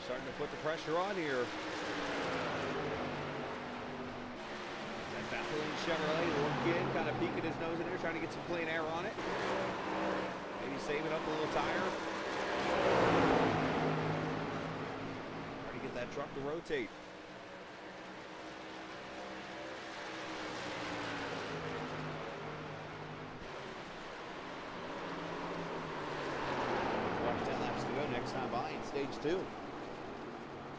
Starting to put the pressure on here. That Valvoline Chevrolet, little kid, kind of peeking his nose in there, trying to get some clean air on it. Maybe saving up a little tire. Trying to get that truck to rotate. Next time by in stage 2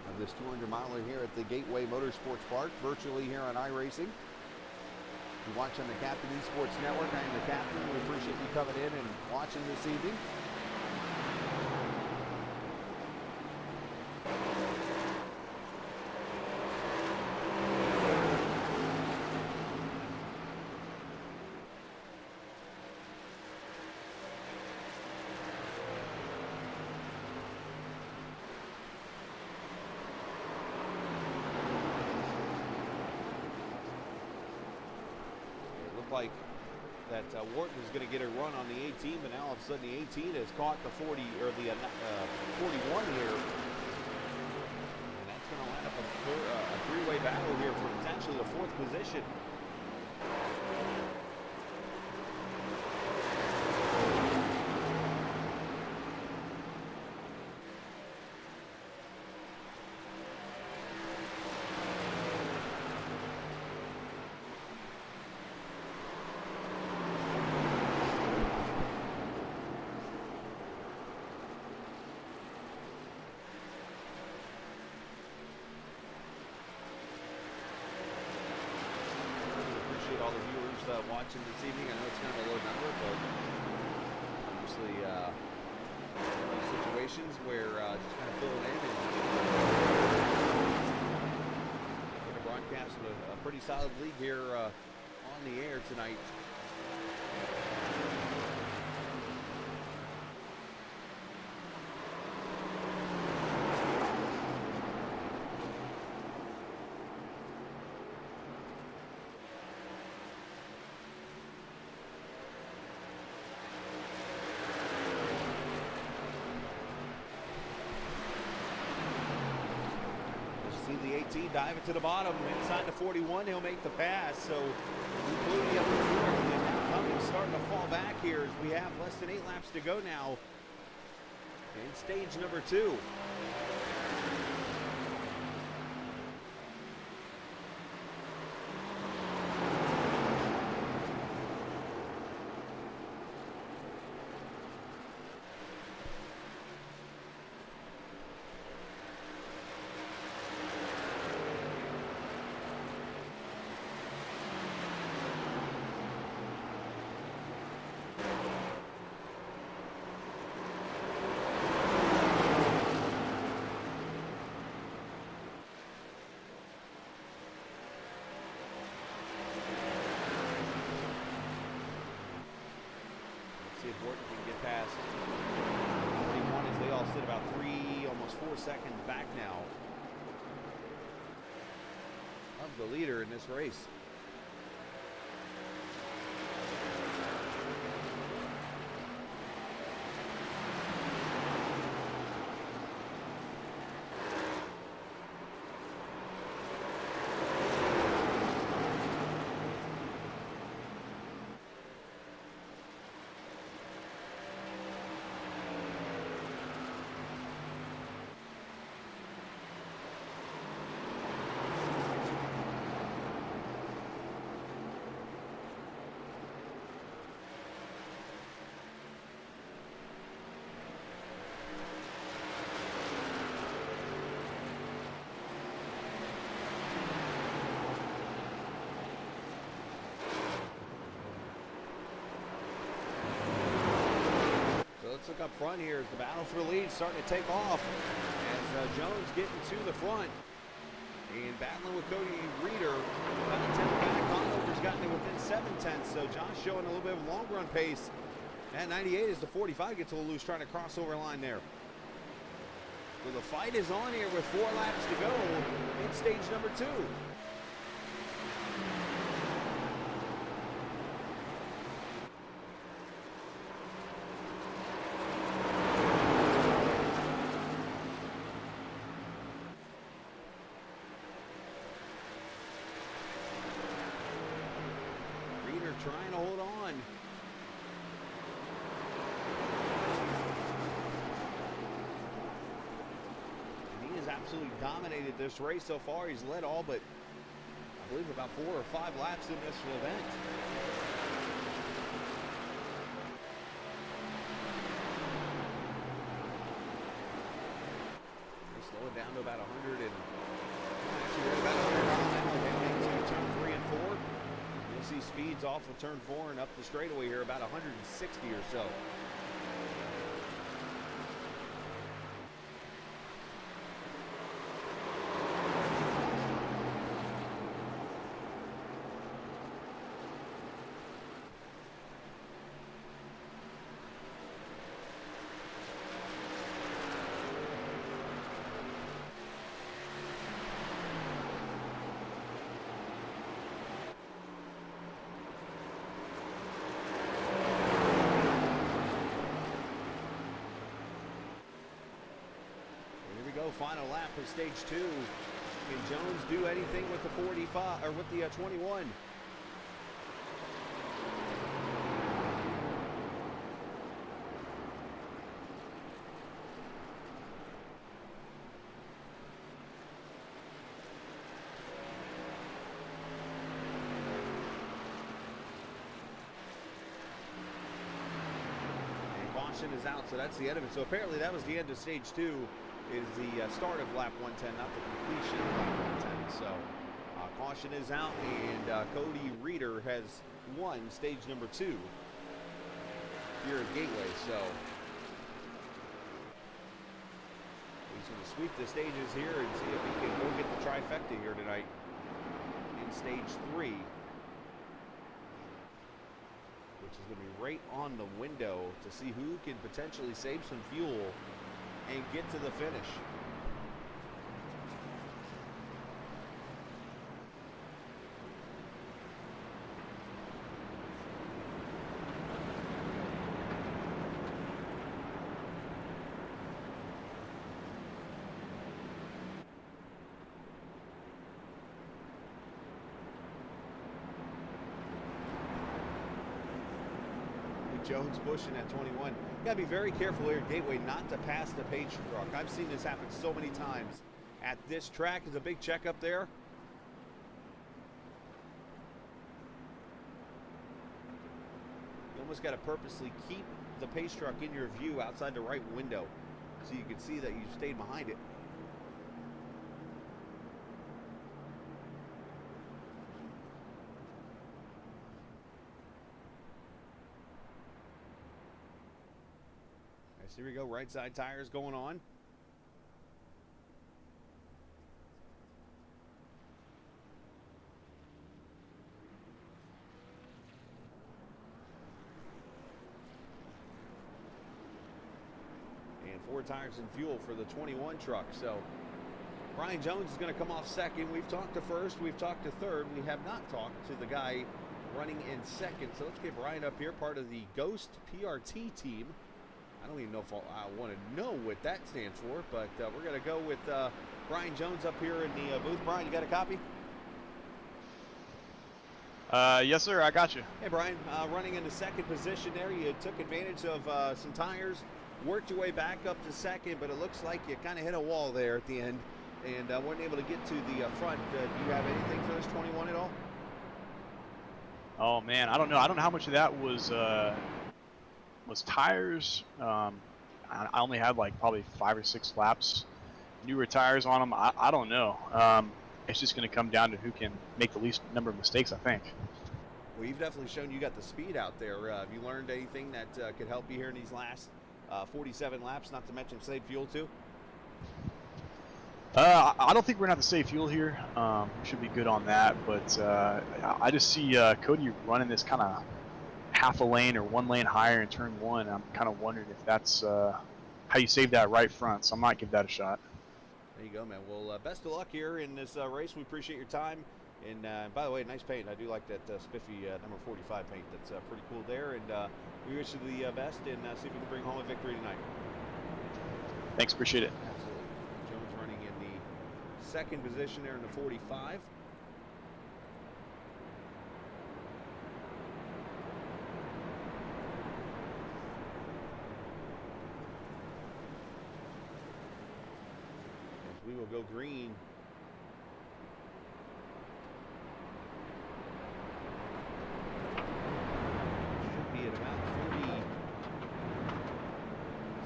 of this 200-miler here at the Gateway Motorsports Park, virtually here on iRacing. You watch on the Captain Esports Network. I am the captain. We appreciate you coming in and watching this evening. Like that Wharton is going to get a run on the 18, but now all of a sudden the 18 has caught the 40 or the 41 here, and that's going to line up a three-way battle here for potentially the 4th position. All the viewers watching this evening. I know it's kind of a low number, but obviously situations where just kind of filling in and going to broadcast a pretty solid league here on the air tonight. See the 18 dive it to the bottom. Inside the 41, he'll make the pass. So including up the 4th, and now Cummings starting to fall back here as we have less than 8 laps to go now in stage number 2. Horton can get past 41 as they all sit about 3, almost 4 seconds back now of the leader in this race. Let's look up front here as the battle for the lead starting to take off as Jones getting to the front and battling with Cody Reeder. About a 10 back. Conover's gotten it within 7/10, so Josh showing a little bit of long run pace. At 98 as the 45 gets a little loose trying to cross over line there. So the fight is on here with 4 laps to go in stage number 2. Trying to hold on. And he has absolutely dominated this race so far. He's led all but, I believe, about 4 or 5 laps in this event. They slow it down to about 100 and actually we're about 100 miles an hour down into turn 3 and 4. You'll see speeds off of turn 4 and up the straightaway here about 160 or so. Final lap of stage 2. Can Jones do anything with the 45 or with the 21? And caution is out, so that's the end of it. So apparently that was the end of stage 2. Is the start of lap 110, not the completion of lap 110. So caution is out, and Cody Reeder has won stage number 2 here at Gateway. So he's going to sweep the stages here and see if he can go get the trifecta here tonight in stage 3, which is going to be right on the window to see who can potentially save some fuel and get to the finish. Jones pushing at 21. Gotta be very careful here at Gateway not to pass the page truck. I've seen this happen so many times. At this track is a big check up there. You almost got to purposely keep the pace truck in your view outside the right window so you can see that you stayed behind it. So here we go, right side tires going on. 4 tires and fuel for the 21 truck. So Brian Jones is going to come off second. We've talked to first. We've talked to third. We have not talked to the guy running in second. So let's get Brian up here, part of the Ghost PRT team. I don't even know if I want to know what that stands for, but we're going to go with Brian Jones up here in the booth. Brian, you got a copy? Yes, sir. I got you. Hey, Brian, running in the second position there. You took advantage of some tires, worked your way back up to second, but it looks like you kind of hit a wall there at the end and weren't able to get to the front. Do you have anything for this 21 at all? Oh man, I don't know. I don't know how much of that was tires. I only had like probably 5 or 6 laps, newer tires on them. I don't know. It's just going to come down to who can make the least number of mistakes, I think. Well, you've definitely shown you got the speed out there. Have you learned anything that could help you here in these last 47 laps, not to mention save fuel too? I don't think we're going to have to save fuel here. We should be good on that. But I just see Cody running this kind of half a lane or 1 lane higher in turn 1. I'm kind of wondering if that's how you save that right front. So I might give that a shot. There you go, man. Well, best of luck here in this race. We appreciate your time. And by the way, nice paint. I do like that spiffy number 45 paint. That's pretty cool there. And we wish you the best and see if we can bring home a victory tonight. Thanks. Appreciate it. Absolutely. Jones running in the second position there in the 45. We will go green. Should be at about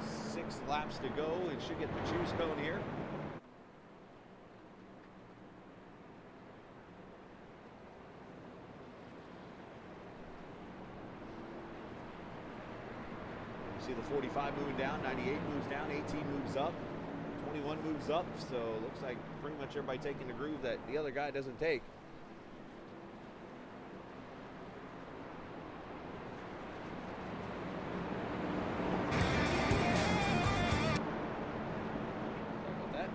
46 laps to go and should get the choose cone here. You see the 45 moving down, 98 moves down, 18 moves up. 21 moves up, so it looks like pretty much everybody taking the groove that the other guy doesn't take. Sorry about that.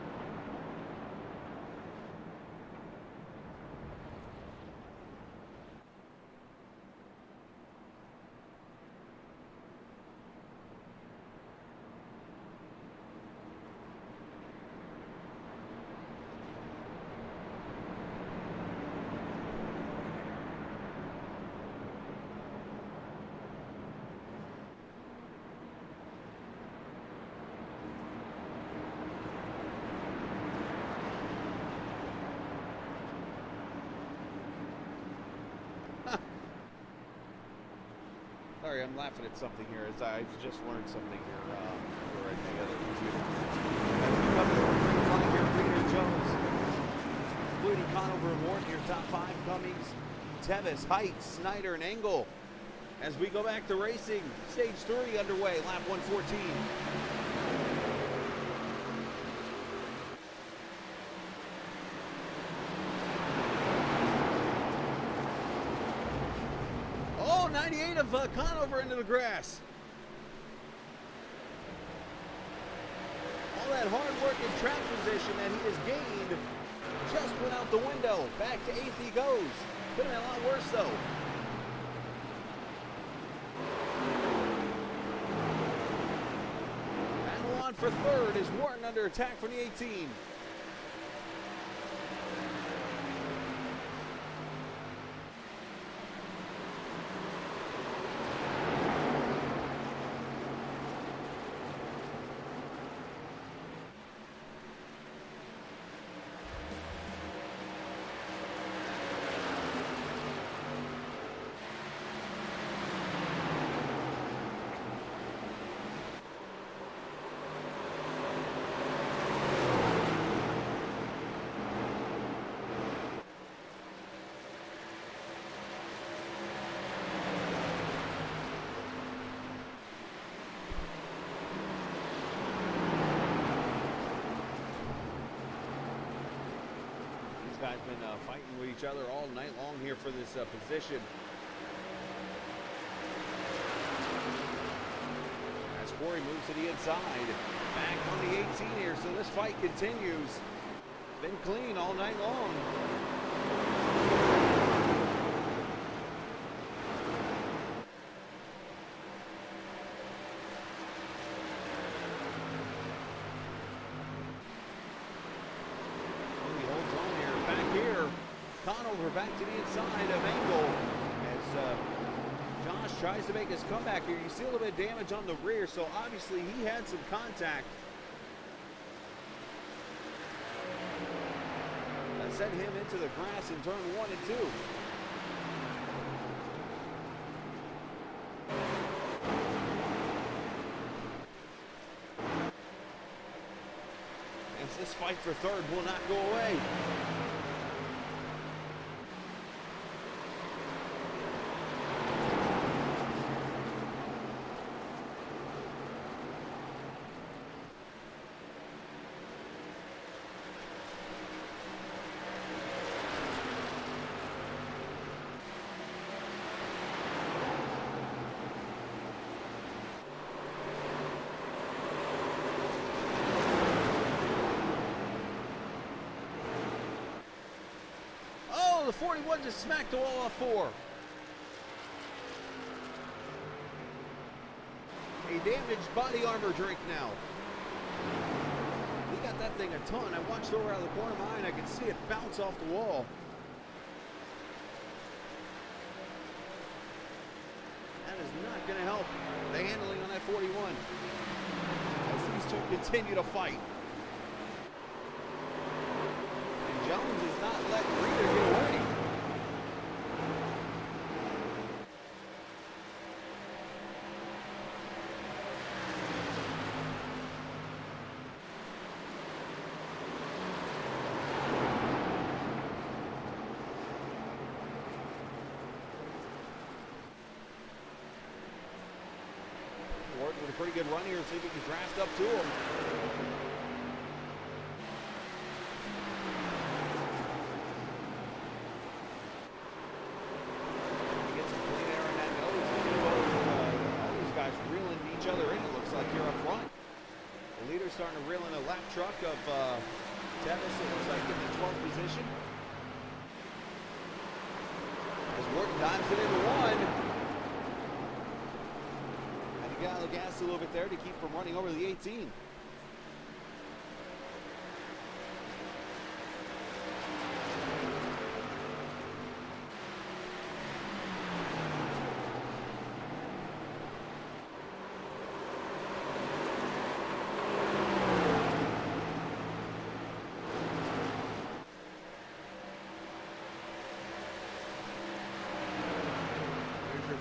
Sorry, I'm laughing at something here as I've just learned something here over at the other computer. As we come to the green flag here, Peter Jones, including Conover and Wharton, your top 5, Cummings, Tevis, Heights, Snyder, and Engel. As we go back to racing, stage 3 underway, lap 114. Oh, 98 of Conover into the grass. All that hard work in track position that he has gained just went out the window. Back to 8th he goes. Could have been a lot worse though. Battle on for 3rd is Wharton under attack from the 18. Guys been fighting with each other all night long here for this position. As Corey moves to the inside. Back on the 18 here, so this fight continues. Been clean all night long. He holds on here. Back here. Conover back to the inside of Engel as Josh tries to make his comeback here. You see a little bit of damage on the rear, so obviously he had some contact. That sent him into the grass in turn 1 and 2. As this fight for third will not go away. The 41 just smacked the wall off 4. A damaged body armor drink now. He got that thing a ton. I watched over out of the corner of my eye and I could see it bounce off the wall. That is not going to help the handling on that 41 as these two continue to fight. Jones is not letting Reader get away. Ward with a pretty good run here. See if he can draft up to him. Reeling each other in, it looks like, here up front. The leader's starting to reel in a lap truck of Tevis, it looks like, in the 12th position. As Wharton dives it into 1. And he got the gas a little bit there to keep from running over the 18.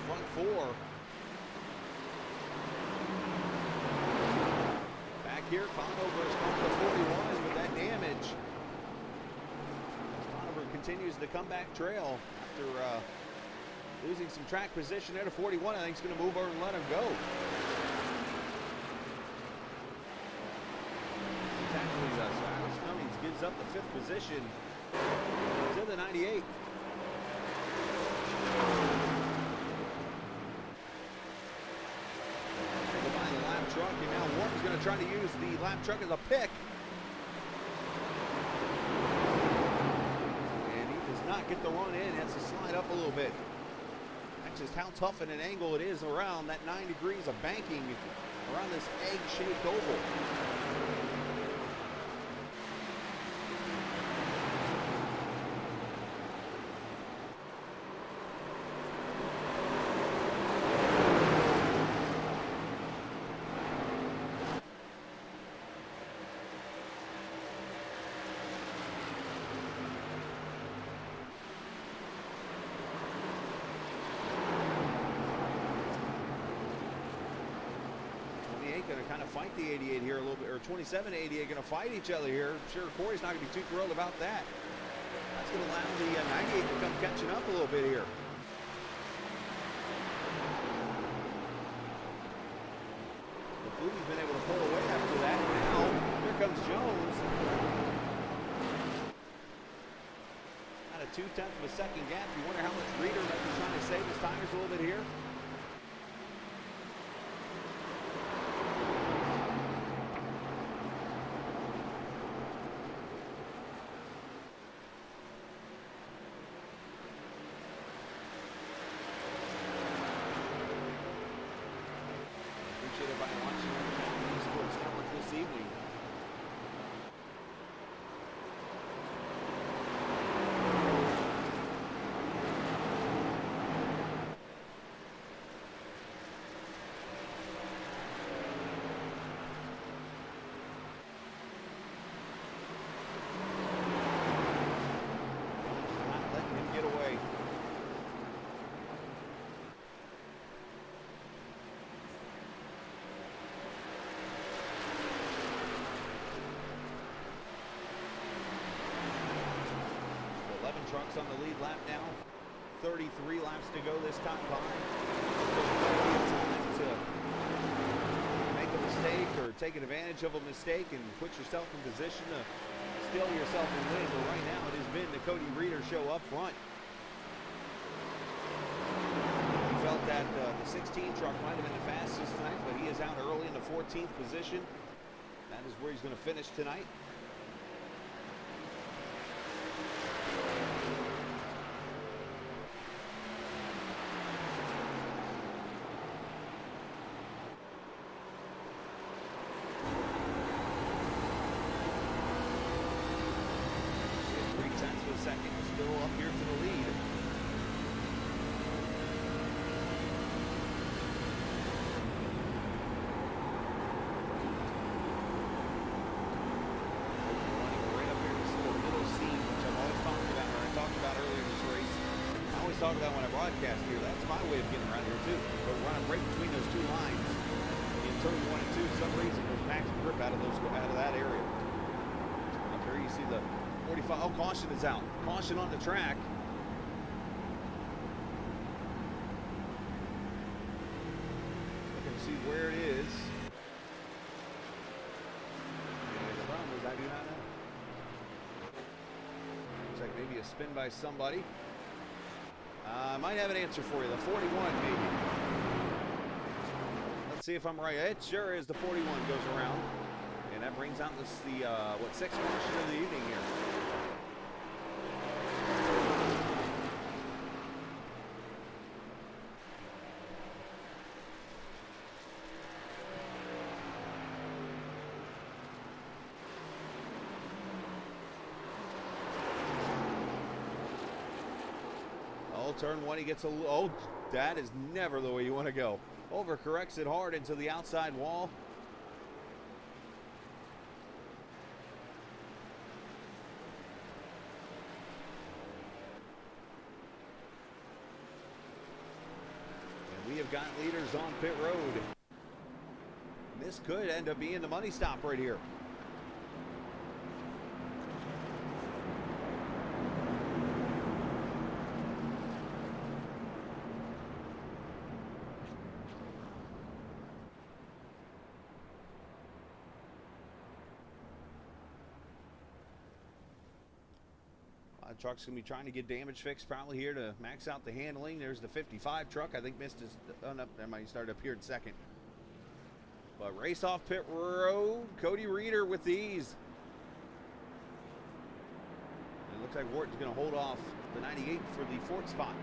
Front 4. Back here, Conover has come to 41 with that damage. Conover continues the comeback trail after losing some track position there to 41. I think he's going to move over and let him go. Exactly. So Alex Cummings gives up the 5th position to the 98. Truck, and now Wharton's going to try to use the lap truck as a pick. And he does not get the run in. He has to slide up a little bit. That's just how tough an angle it is around that 9 degrees of banking around this egg-shaped oval. Going to kind of fight the 88 here a little bit, or 27 to 88 going to fight each other here. I'm sure Corey's not going to be too thrilled about that. That's going to allow the 98 to come catching up a little bit here. The Blue's been able to pull away after that. Now, here comes Jones. At a 0.2 of a second gap. You wonder how much Reader might be trying to save his tires a little bit here. Trucks on the lead lap now. 33 laps to go this time by. Time to make a mistake or take advantage of a mistake and put yourself in position to steal yourself a win. But right now it has been the Cody Reeder show up front. He felt that the 16 truck might have been the fastest tonight, but he is out early in the 14th position. That is where he's going to finish tonight. Second, still up here to the lead. Right up here, this is the middle seam, which I've always talked about, or I talked about earlier in this race. I always talk about when I broadcast here. That's my way of getting around here too. But running right between those two lines in turn 1 and 2. For some reason, there's max grip out of that area. Up here, you see the 45. Oh, caution is out. Caution on the track. Looking to see where it is. And the problem is I do not know. Looks like maybe a spin by somebody. I might have an answer for you. The 41 maybe. Let's see if I'm right. It sure is. The 41 goes around. And that brings out the sixth caution of the evening here. Oh, turn 1, he gets oh, that is never the way you want to go. Overcorrects it hard into the outside wall. We have got leaders on pit road. This could end up being the money stop right here. Truck's going to be trying to get damage fixed probably here to max out the handling. There's the 55 truck. I think missed his... Oh, no, never mind. He started up here in second. But race off pit road. Cody Reeder with ease. It looks like Wharton's going to hold off the 98 for the fourth spot.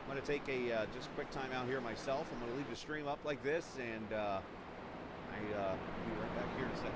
I'm going to take a just quick time out here myself. I'm going to leave the stream up like this, and I'll be right back here in a second.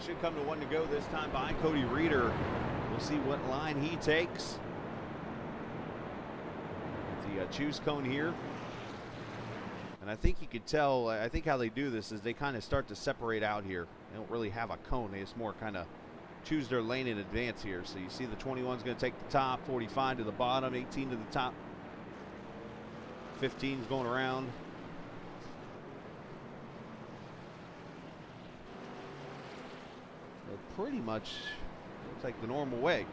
Should come to one to go this time behind Cody Reeder. We'll see what line he takes. The choose cone here. And I think you could tell, I think how they do this is they kind of start to separate out here. They don't really have a cone. They just more kind of choose their lane in advance here. So you see the 21 is going to take the top, 45 to the bottom, 18 to the top. 15 is going around. So pretty much looks like the normal way.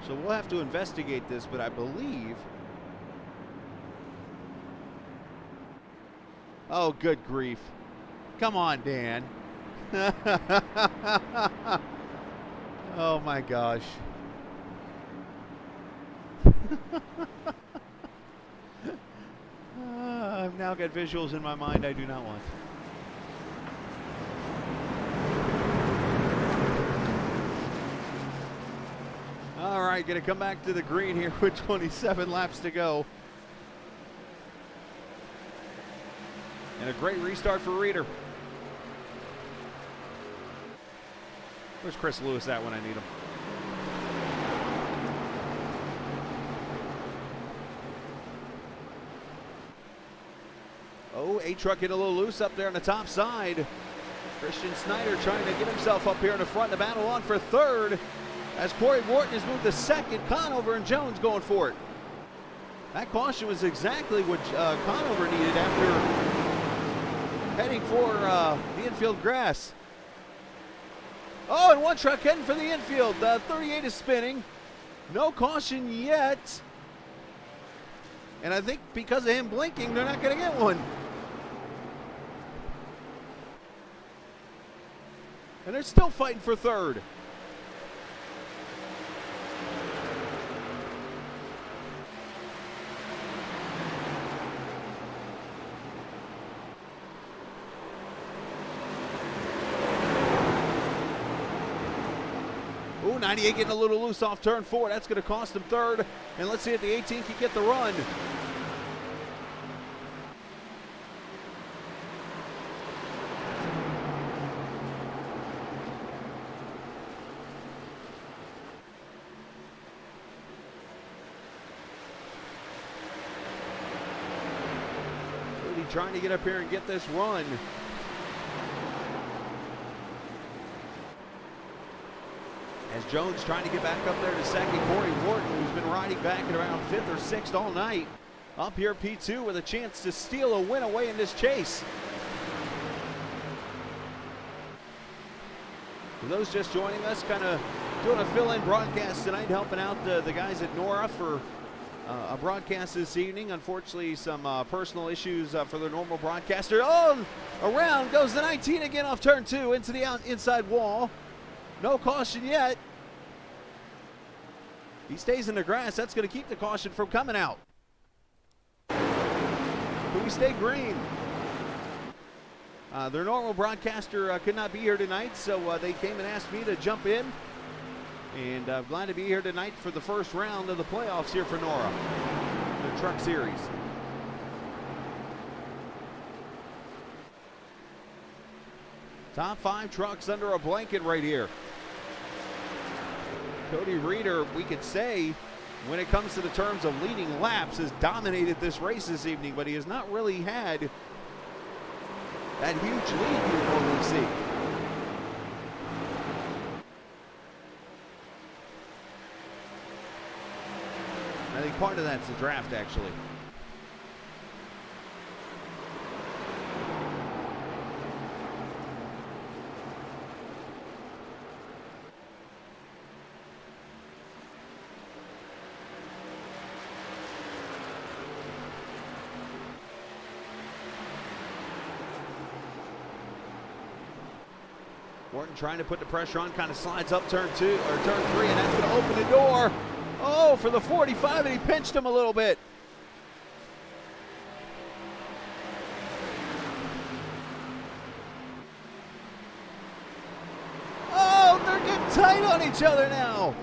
So we'll have to investigate this, but I believe... Oh, good grief. Come on, Dan. Oh, my gosh. I've now got visuals in my mind I do not want. All right, going to come back to the green here with 27 laps to go. And a great restart for Reeder. Where's Chris Lewis at when I need him? Oh, A-Truck getting a little loose up there on the top side. Christian Snyder trying to get himself up here in the front of the battle on for third. As Corey Morton has moved to second, Conover and Jones going for it. That caution was exactly what Conover needed after heading for the infield grass. Oh, and one truck heading for the infield. 38 is spinning. No caution yet. And I think because of him blinking, they're not going to get one. And they're still fighting for third. Ooh, 98 getting a little loose off turn 4. That's going to cost him third. And let's see if the 18 can get the run. Rudy trying to get up here and get this run. As Jones trying to get back up there to second. Corey Morton, who's been riding back at around 5th or 6th all night, up here P2 with a chance to steal a win away in this chase. For those just joining us, kind of doing a fill-in broadcast tonight, helping out the guys at Nora for a broadcast this evening. Unfortunately, some personal issues for the normal broadcaster. Oh, around goes the 19 again off turn 2 into the inside wall. No caution yet. He stays in the grass. That's going to keep the caution from coming out. Can we stay green? Their normal broadcaster could not be here tonight, so they came and asked me to jump in. And I'm glad to be here tonight for the first round of the playoffs here for Nora, the Truck Series. Top 5 trucks under a blanket right here. Cody Reeder, we could say, when it comes to the terms of leading laps, has dominated this race this evening, but he has not really had that huge lead you normally see. I think part of that's the draft, actually. Morton trying to put the pressure on, kind of slides up turn 2 or turn 3, and that's going to open the door. Oh, for the 45, and he pinched him a little bit. tight on each other now.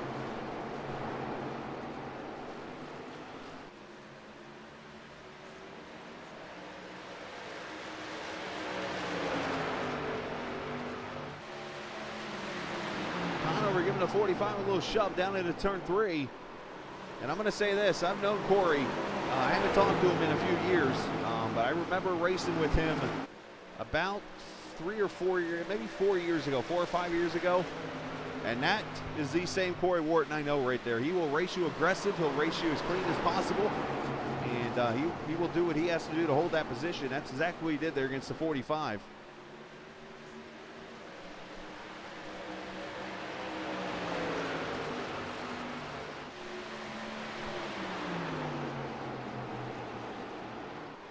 Conover giving a 45 a little shove down into turn 3. And I'm going to say this, I've known Corey. I haven't talked to him in a few years, but I remember racing with him about 3 or 4 years, maybe 4 years ago, 4 or 5 years ago. And that is the same Corey Wharton I know right there. He will race you aggressive. He'll race you as clean as possible. And he will do what he has to do to hold that position. That's exactly what he did there against the 45.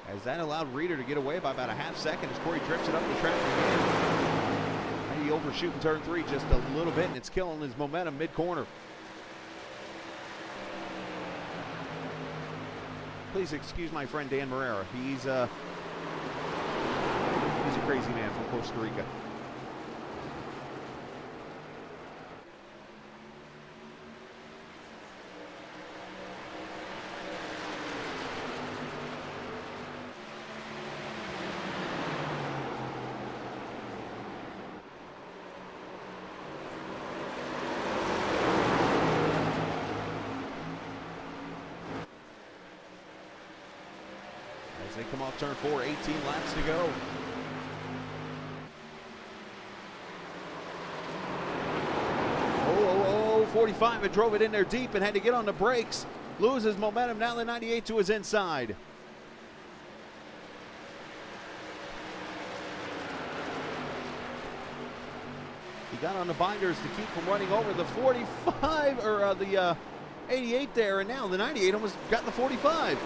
As that allowed Reeder to get away by about a half second as Corey drifts it up the track again. Maybe overshooting turn 3 just a little bit, and it's killing his momentum mid-corner. Please excuse my friend Dan Morera. He's a crazy man from Costa Rica. As they come off turn 4, 18 laps to go. Oh, 45 and drove it in there deep and had to get on the brakes. Loses momentum, now the 98 to his inside. He got on the binders to keep from running over the 45, or the 88 there, and now the 98 almost got the 45.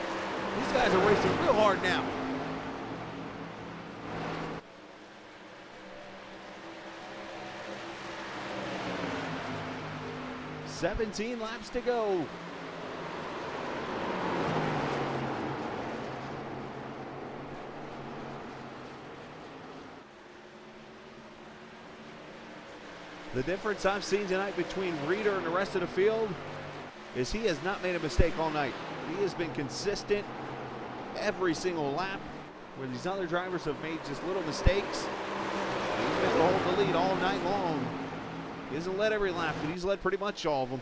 These guys are racing real hard now. "17 laps to go." The difference I've seen tonight between Reeder and the rest of the field is he has not made a mistake all night. He has been consistent every single lap, where these other drivers have made just little mistakes. He's been able to hold the lead all night long. He hasn't led every lap, but he's led pretty much all of them.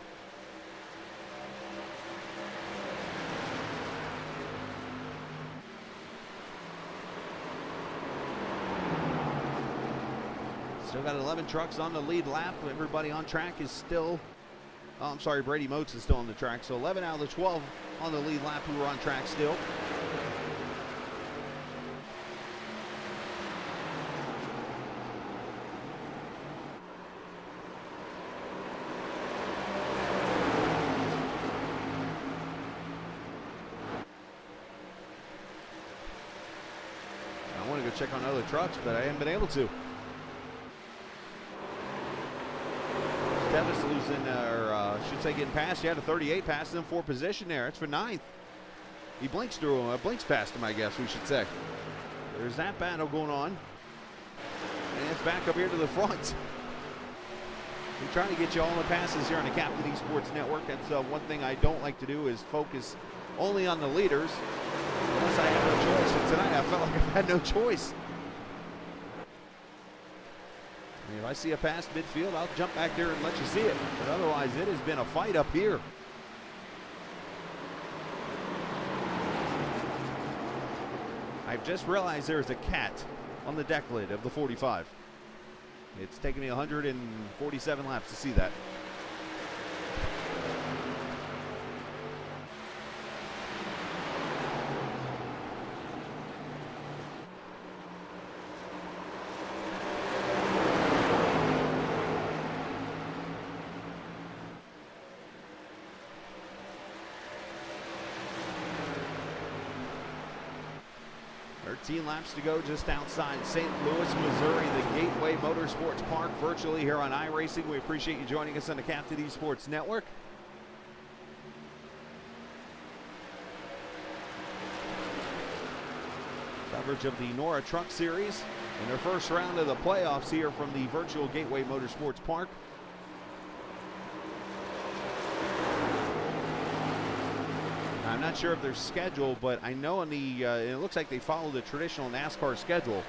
Still got 11 trucks on the lead lap. Everybody on track is still, oh, I'm sorry, Brady Moats is still on the track. So 11 out of the 12 on the lead lap who are on track still. I want to go check on other trucks, but I haven't been able to. Tevis losing, or should say getting past. He had a 38 passing him for position there. It's for 9th. He blinks through him, blinks past him, I guess we should say. There's that battle going on. And it's back up here to the front. We're trying to get you all the passes here on the Captain Esports Network. That's one thing I don't like to do, is focus only on the leaders. Unless I have no choice. And tonight I felt like I had no choice. I mean, if I see a pass midfield, I'll jump back there and let you see it. But otherwise, it has been a fight up here. I've just realized there's a cat on the deck lid of the 45. It's taken me 147 laps to see that. Laps to go just outside St. Louis, Missouri, the Gateway Motorsports Park, virtually here on iRacing. We appreciate you joining us on the Captain Esports Network. Coverage of the Nora Truck Series in their first round of the playoffs here from the virtual Gateway Motorsports Park. I'm not sure of their schedule, but I know it looks like they follow the traditional NASCAR schedule.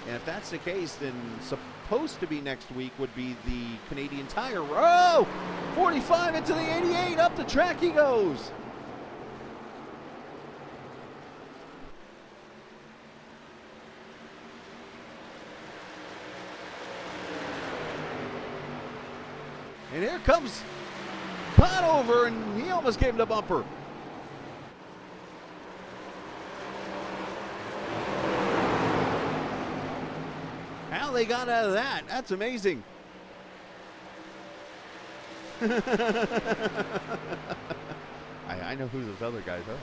And if that's the case, then supposed to be next week would be the Canadian Tire. Oh! 45 into the 88. Up the track he goes. And here comes Conover, and he almost gave him the bumper. How they got out of that? That's amazing. I know who those other guys are.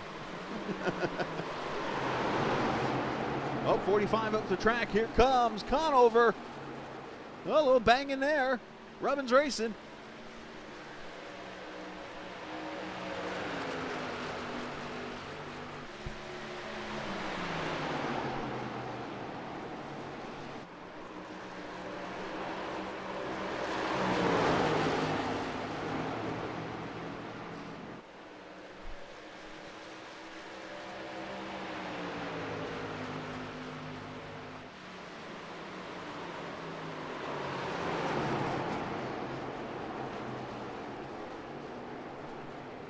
Oh, 45 up the track. Here comes Conover. Oh, a little bang in there. Rubbin's racing.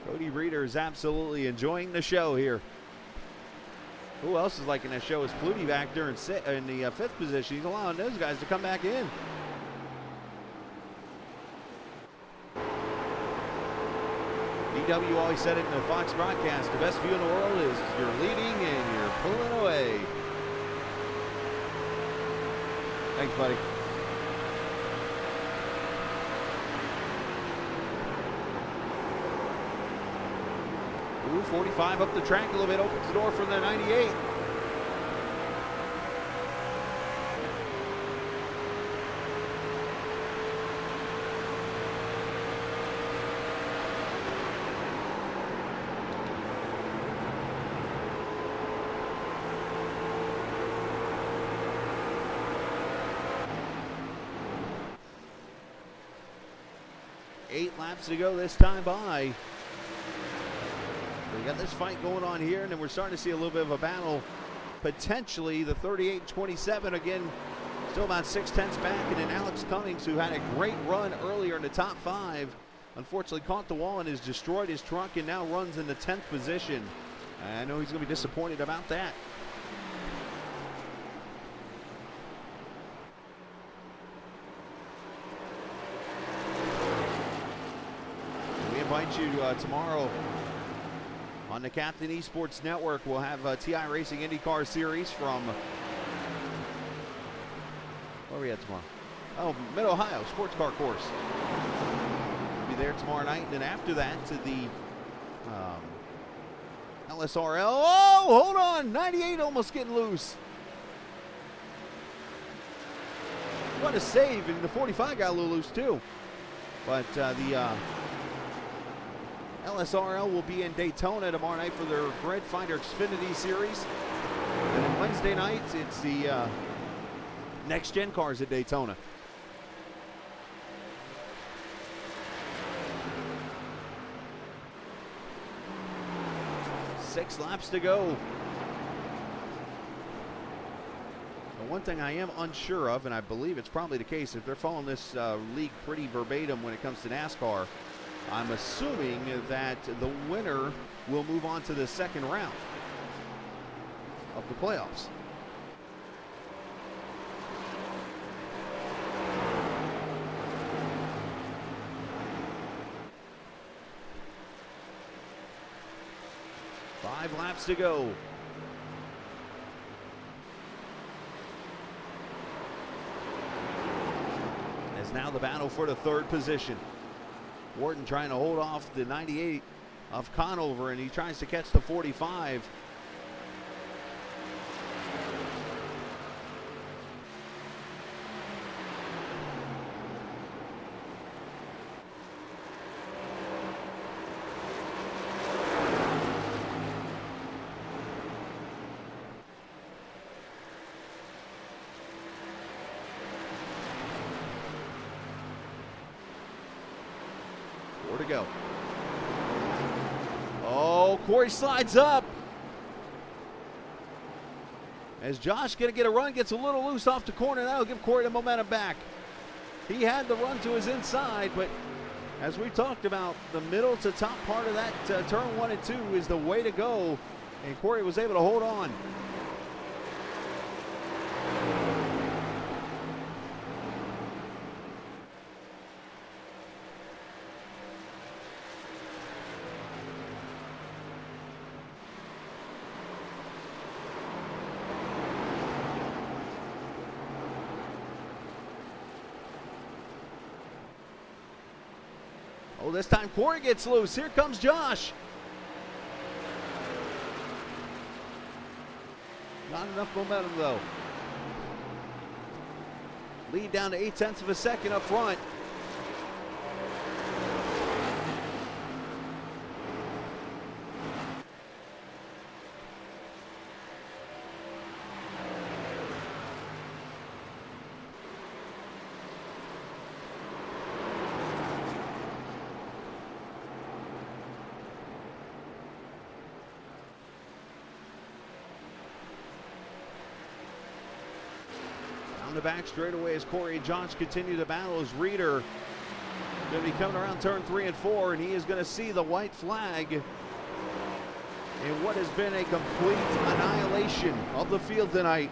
Cody Reeder is absolutely enjoying the show here. Who else is liking that show is Flutie back there in the fifth position. He's allowing those guys to come back in. DW always said it in the Fox broadcast, the best view in the world is you're leading and you're pulling away. Thanks, buddy. Ooh, 45 up the track a little bit, opens the door for the 98. Eight laps to go this time by. We got this fight going on here, and then we're starting to see a little bit of a battle. Potentially the 38-27 again, still about 0.6 back, and then Alex Cummings, who had a great run earlier in the top 5, unfortunately caught the wall and has destroyed his truck and now runs in the 10th position. I know he's going to be disappointed about that. We invite you tomorrow on the Captain Esports Network. We'll have TI Racing IndyCar Series from, where are we at tomorrow? Oh, Mid-Ohio Sports Car Course. We'll be there tomorrow night, and then after that to the LSRL. Oh, hold on, 98 almost getting loose. What a save, and the 45 got a little loose too. But the LSRL will be in Daytona tomorrow night for their Grid Finder Xfinity Series. And then Wednesday night, it's the Next Gen cars at Daytona. Six laps to go. The one thing I am unsure of, and I believe it's probably the case, if they're following this league pretty verbatim when it comes to NASCAR, I'm assuming that the winner will move on to the second round of the playoffs. Five laps to go. As now the battle for the third position. Wharton trying to hold off the 98 of Conover, and he tries to catch the 45. To go. Oh, Corey slides up. As Josh going to get a run, gets a little loose off the corner. That'll give Corey the momentum back. He had the run to his inside, but as we talked about, the middle to top part of that turn 1 and 2 is the way to go, and Corey was able to hold on. Oh, this time Corey gets loose. Here comes Josh. Not enough momentum, though. Lead down to 0.8 of a second up front. The back straightaway as Corey and Josh continue to battle as Reeder going to be coming around turn 3 and 4, and he is going to see the white flag in what has been a complete annihilation of the field tonight.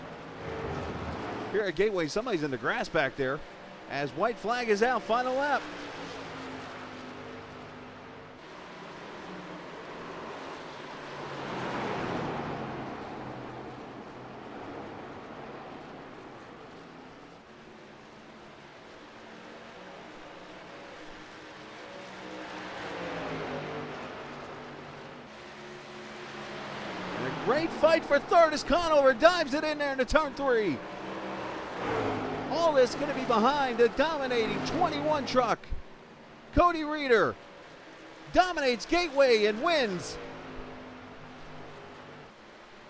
Here at Gateway, somebody's in the grass back there as white flag is out, final lap. Great fight for third as Conover dives it in there into turn 3. All this going to be behind the dominating 21 truck. Cody Reeder dominates Gateway and wins.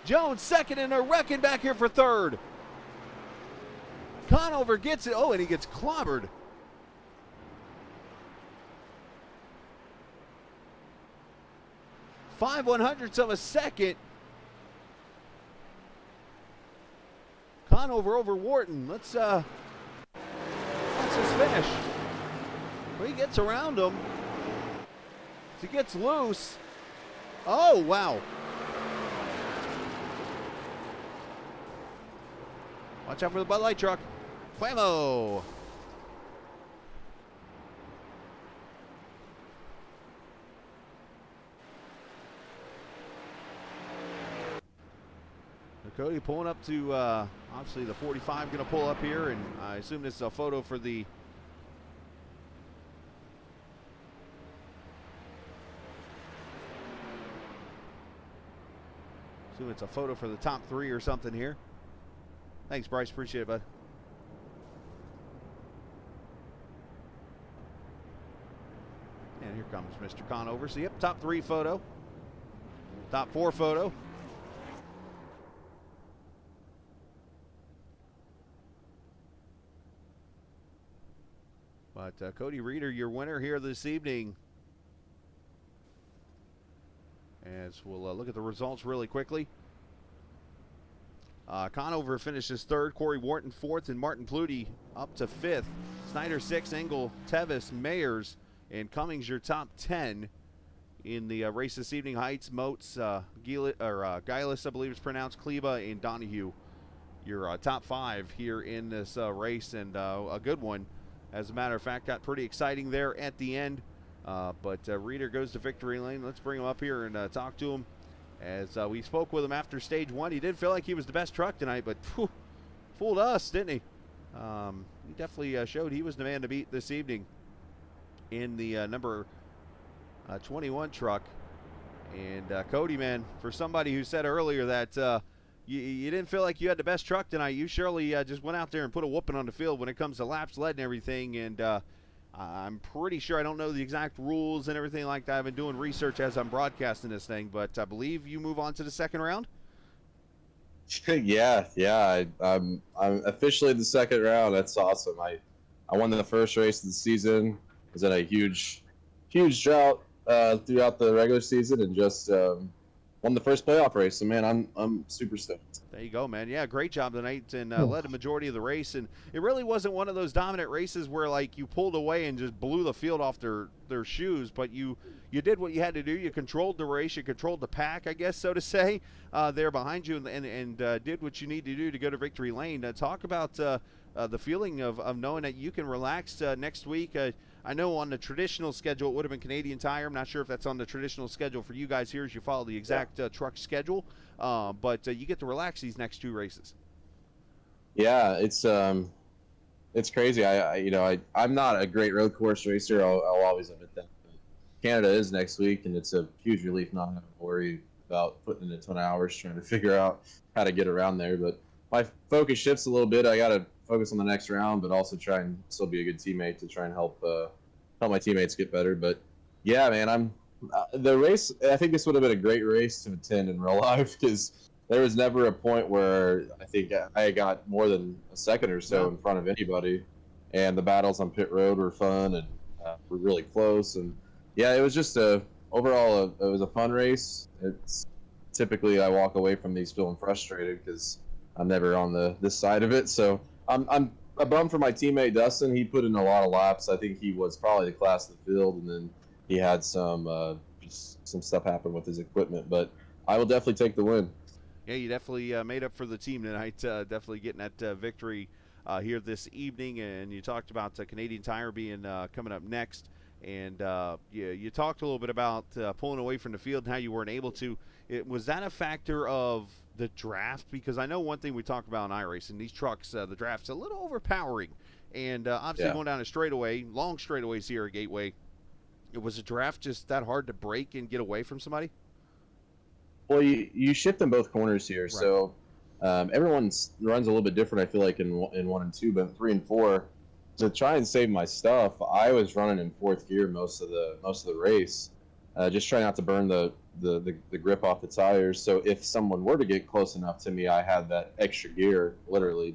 Jones second, and they're wrecking back here for third. Conover gets it. Oh, and he gets clobbered. Five 1/100ths of a second. Conover over Wharton. Let's just finish. Well, he gets around him. He gets loose. Oh, wow. Watch out for the Bud Light truck. Famo. Cody pulling up to, obviously the 45 going to pull up here, and I assume this is a photo for the top 3 or something here. Thanks, Bryce. Appreciate it, bud. And here comes Mr. Conover. So, yep, top 3 photo. Top 4 photo. But Cody Reeder, your winner here this evening. As we'll look at the results really quickly. Conover finishes 3rd, Corey Wharton 4th, and Martin Pluty up to 5th. Snyder 6th, Engel, Tevis, Mayers, and Cummings your top 10 in the race this evening. Heights, Moats, Gillis, I believe it's pronounced, Kleba, and Donahue your top 5 here in this race, and a good one. As a matter of fact, got pretty exciting there at the end. But Reeder goes to victory lane. Let's bring him up here and talk to him. As we spoke with him after stage 1, he did feel like he was the best truck tonight, but fooled us, didn't he? He definitely showed he was the man to beat this evening in the number 21 truck. And Cody, man, for somebody who said earlier that you didn't feel like you had the best truck tonight, you surely just went out there and put a whooping on the field when it comes to laps led and everything. And I'm pretty sure, I don't know the exact rules and everything like that. I've been doing research as I'm broadcasting this thing, but I believe you move on to the second round. Yeah. I'm officially in the second round. That's awesome. I won the first race of the season. Was in a huge drought. throughout the regular season and just won the first playoff race. So man, I'm super stoked. There you go, man. Yeah, great job tonight, and led a majority of the race. And it really wasn't one of those dominant races where like you pulled away and just blew the field off their shoes, but you did what you had to do. You controlled the race, you controlled the pack, I guess so to say, there behind you, and did what you need to do to go to victory lane. Talk about the feeling of knowing that you can relax next week. I know on the traditional schedule it would have been Canadian Tire. I'm not sure if that's on the traditional schedule for you guys here as you follow the exact truck schedule, but you get to relax these next 2 races. Yeah, it's crazy. I'm not a great road course racer. I'll always admit that. But Canada is next week, and it's a huge relief not having to worry about putting in a ton of hours trying to figure out how to get around there. But my focus shifts a little bit. I got to focus on the next round, but also try and still be a good teammate to try and help my teammates get better. But yeah, man, the race. I think this would have been a great race to attend in real life because there was never a point where I think I got more than a second or so in front of anybody, and the battles on pit road were fun and were really close. And yeah, it was just overall it was a fun race. It's typically I walk away from these feeling frustrated because I'm never on this side of it. So I'm a bum for my teammate Dustin. He put in a lot of laps. I think he was probably the class of the field, and then he had some stuff happen with his equipment. But I will definitely take the win. Yeah, you definitely made up for the team tonight. Definitely getting that victory here this evening. And you talked about Canadian Tire being coming up next. And you talked a little bit about pulling away from the field and how you weren't able to. Was that a factor of the draft? Because I know one thing we talk about in iRacing, these trucks, the draft's a little overpowering. And obviously going down a straightaway, long straightaways here at Gateway, was the draft just that hard to break and get away from somebody? Well, you shift in both corners here, right. So everyone runs a little bit different. I feel like in 1 and 2, but 3 and 4, to try and save my stuff, I was running in 4th gear most of the race, just trying not to burn the grip off the tires. So if someone were to get close enough to me, I had that extra gear literally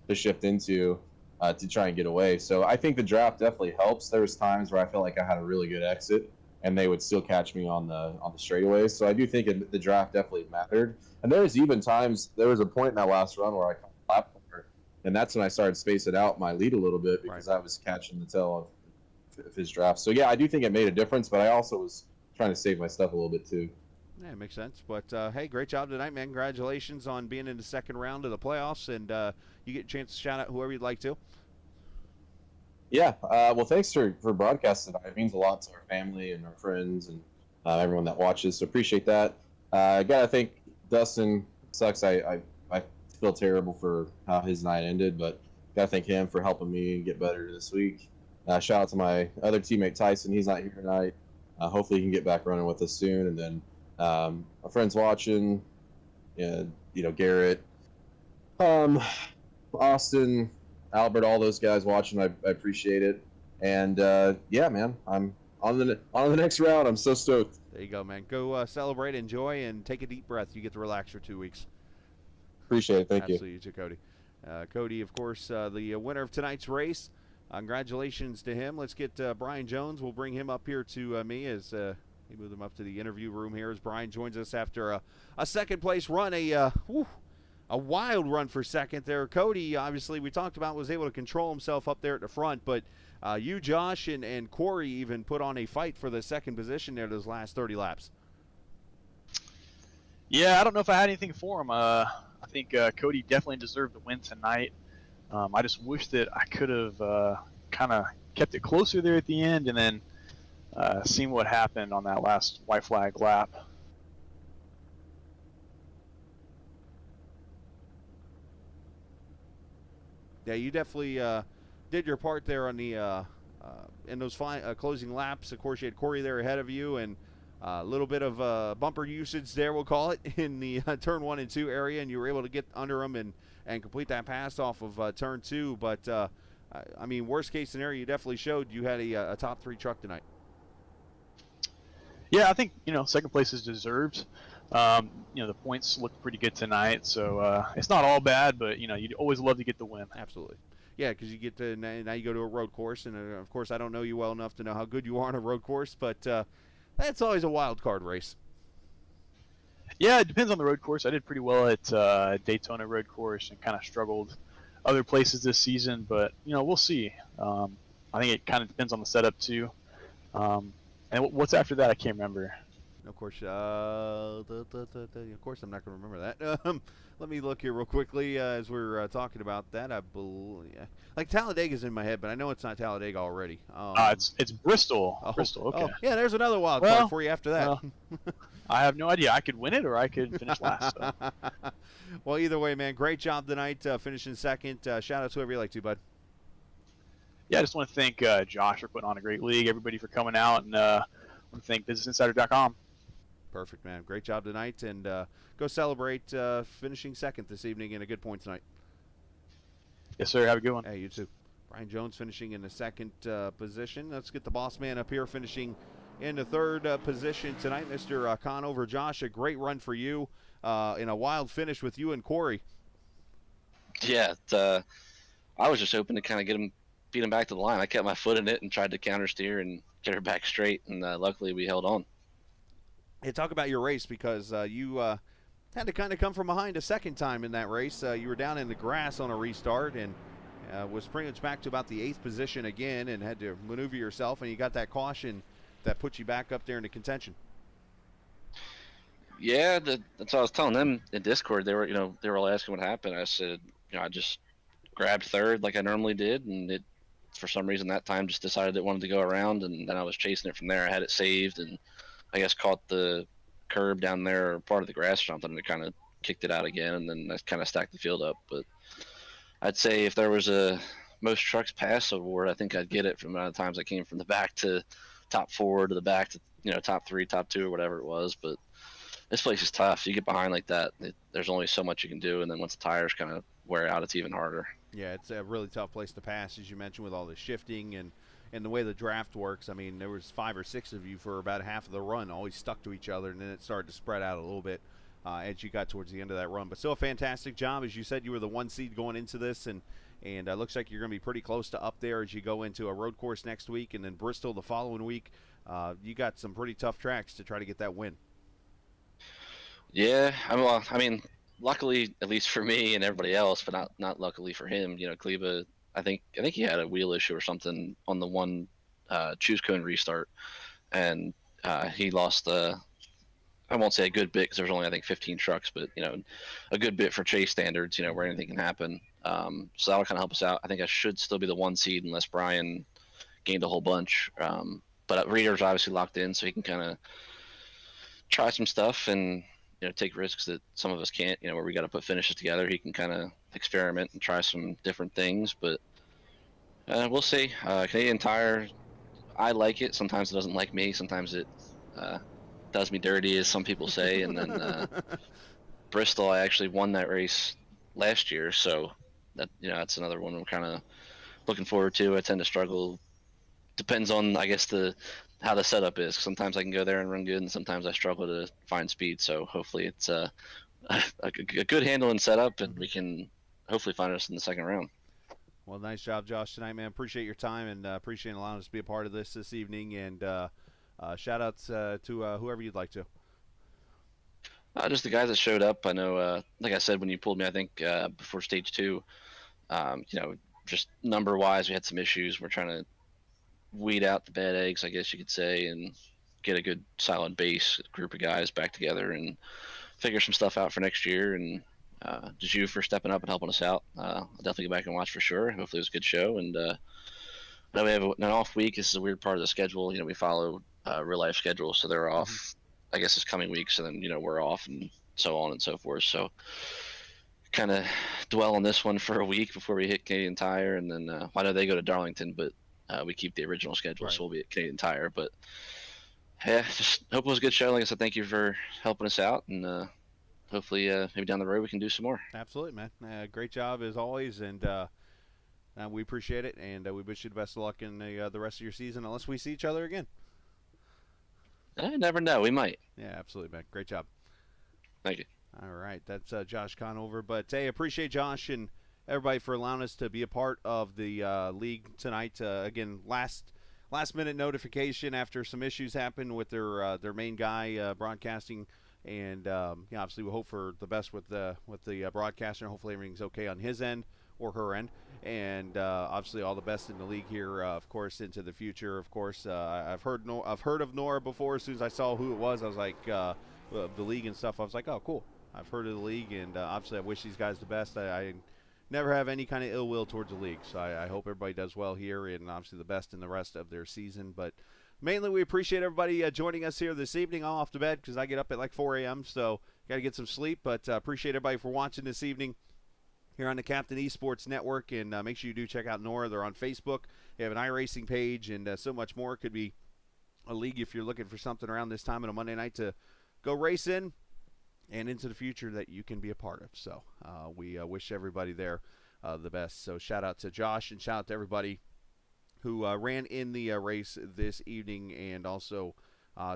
to shift into to try and get away. So I think the draft definitely helps. There was times where I felt like I had a really good exit, and they would still catch me on the straightaways. So I do think the draft definitely mattered. And there was even times, there was a point in that last run where I caught a lap corner, and that's when I started spacing out my lead a little bit because I was catching the tail of his draft. So yeah, I do think it made a difference, but I also was trying to save my stuff a little bit too. Yeah, it makes sense. But hey, great job tonight, man. Congratulations on being in the second round of the playoffs, and you get a chance to shout out whoever you'd like to. Yeah, well, thanks for broadcasting. It means a lot to our family and our friends and everyone that watches. So appreciate that. I gotta thank Dustin. Sucks. I feel terrible for how his night ended, but gotta thank him for helping me get better this week. Shout out to my other teammate Tyson. He's not here tonight. Hopefully he can get back running with us soon. And then my friends watching, Garrett, Austin, Albert, all those guys watching, I appreciate it. And yeah, man, I'm on the next round. I'm so stoked. There you go, man. Go celebrate, enjoy, and take a deep breath. You get to relax for 2 weeks. Appreciate it. Thank you. Absolutely, you too, Cody. Cody, of course, the winner of tonight's race. Congratulations to him. Let's get Brian Jones. We'll bring him up here to me as we move him up to the interview room here as Brian joins us after a second place run, a wild run for second there. Cody, obviously, we talked about, was able to control himself up there at the front, but you, Josh, and Corey even put on a fight for the second position there those last 30 laps. Yeah, I don't know if I had anything for him. I think Cody definitely deserved the win tonight. I just wish that I could have kind of kept it closer there at the end and then seen what happened on that last white flag lap. Yeah, you definitely did your part there on the in those closing laps. Of course, you had Corey there ahead of you, and a little bit of bumper usage there, we'll call it, in the turn 1 and 2 area, and you were able to get under them and complete that pass off of turn 2. But, I mean, worst case scenario, you definitely showed you had a top 3 truck tonight. Yeah, I think, second place is deserved. The points looked pretty good tonight, so it's not all bad, but, you'd always love to get the win. Absolutely. Yeah, because you get to, now you go to a road course, and of course I don't know you well enough to know how good you are on a road course, but That's always a wild card race. Yeah, it depends on the road course. I did pretty well at Daytona road course and kind of struggled other places this season, but we'll see. I think it kind of depends on the setup too. And what's after that? I can't remember. Of course, of course, I'm not going to remember that. Let me look here real quickly as we're talking about that. I believe, like Talladega's in my head, but I know it's not Talladega already. It's Bristol. Oh, Bristol. Okay. Oh, yeah, there's another wild Well, card for you after that. I have no idea. I could win it or I could finish last. So. Well, either way, man, great job tonight, finishing second. Shout out to whoever you like to, bud. Yeah, I just want to thank Josh for putting on a great league, everybody for coming out, and I want to thank BusinessInsider.com. Perfect, man. Great job tonight, and go celebrate finishing second this evening and a good point tonight. Yes, sir. Have a good one. Hey, you too. Brian Jones finishing in the second position. Let's get the boss man up here finishing in the third position tonight. Mr. Conover. Josh, a great run for you in a wild finish with you and Corey. Yeah, I was just hoping to kind of beat him back to the line. I kept my foot in it and tried to counter steer and get her back straight, and luckily we held on. Hey, talk about your race, because you had to kind of come from behind a second time in that race. You were down in the grass on a restart and was pretty much back to about the 8th position again and had to maneuver yourself, and you got that caution that put you back up there into contention. Yeah, that's what I was telling them in Discord. They were all asking what happened. I said, I just grabbed third like I normally did, and it, for some reason that time, just decided it wanted to go around, and then I was chasing it from there. I had it saved, and I guess caught the curb down there or part of the grass or something, and it kind of kicked it out again, and then I kind of stacked the field up. But I'd say if there was a most trucks pass award, I think I'd get it from the amount of times I came from the back to top 4 to the back to top 3, top 2, or whatever it was. But this place is tough. You get behind like that, there's only so much you can do, and then once the tires kind of wear out, it's even harder. Yeah, it's a really tough place to pass, as you mentioned, with all the shifting and the way the draft works. I mean, there was 5 or 6 of you for about half of the run, always stuck to each other, and then it started to spread out a little bit as you got towards the end of that run. But still a fantastic job. As you said, you were the 1 seed going into this, and looks like you're going to be pretty close to up there as you go into a road course next week and then Bristol the following week. You got some pretty tough tracks to try to get that win. Yeah, I mean, luckily, at least for me and everybody else, but not luckily for him. Kleba, I think he had a wheel issue or something on the one choose cone restart, and he lost I won't say a good bit because there was only I think 15 trucks, but a good bit for chase standards, where anything can happen. So that'll kind of help us out. I think I should still be the 1 seed unless Brian gained a whole bunch. But Reader's obviously locked in, so he can kind of try some stuff and take risks that some of us can't. Where we got to put finishes together, he can kind of experiment and try some different things. But we'll see. Canadian Tire, I like it. Sometimes it doesn't like me. Sometimes it does me dirty, as some people say. And then Bristol, I actually won that race last year, so that that's another one I'm kind of looking forward to. I tend to struggle. Depends on, I guess, how the setup is. Sometimes I can go there and run good, and sometimes I struggle to find speed. So hopefully it's a good handle and setup, and we can hopefully find us in the second round. Well, nice job, Josh, tonight, man. Appreciate your time and appreciate allowing us to be a part of this evening. And shout outs to whoever you'd like to. Just the guys that showed up. I know, like I said, when you pulled me, I think before stage 2, just number wise, we had some issues. We're trying to weed out the bad eggs, I guess you could say, and get a good solid base group of guys back together and figure some stuff out for next year. And just you for stepping up and helping us out. I'll definitely go back and watch for sure. Hopefully it was a good show. And I know we have an off week. This is a weird part of the schedule. We follow real life schedule, so they're off, I guess, this coming week. So then, we're off and so on and so forth. So kind of dwell on this one for a week before we hit Canadian Tire. And then I know they go to Darlington, but we keep the original schedule, right. So we'll be at Canadian Tire. But yeah, just hope it was a good show. Like I said, thank you for helping us out, and hopefully maybe down the road we can do some more. Absolutely, man. Great job as always, and we appreciate it, and we wish you the best of luck in the rest of your season, unless we see each other again. I never know. We might. Yeah, absolutely, man. Great job. Thank you. All right, that's Josh Conover. But hey, appreciate Josh and everybody for allowing us to be a part of the league tonight. Again, last last-minute notification after some issues happened with their main guy broadcasting. And obviously we hope for the best with the broadcaster. Hopefully everything's okay on his end or her end. And obviously all the best in the league here, of course, into the future. Of course, I've heard of Nora before. As soon as I saw who it was, I was like, the league and stuff. I was like, oh, cool. I've heard of the league, and obviously I wish these guys the best. I never have any kind of ill will towards the league, so I hope everybody does well here, and obviously the best in the rest of their season. But mainly, we appreciate everybody joining us here this evening. I'm off to bed because I get up at like 4 a.m., so got to get some sleep. But appreciate everybody for watching this evening here on the Captain Esports Network. And make sure you do check out Nora. They're on Facebook. They have an iRacing page and so much more. It could be a league if you're looking for something around this time on a Monday night to go race in and into the future that you can be a part of. So we wish everybody there the best. So shout out to Josh and shout out to everybody who ran in the race this evening, and also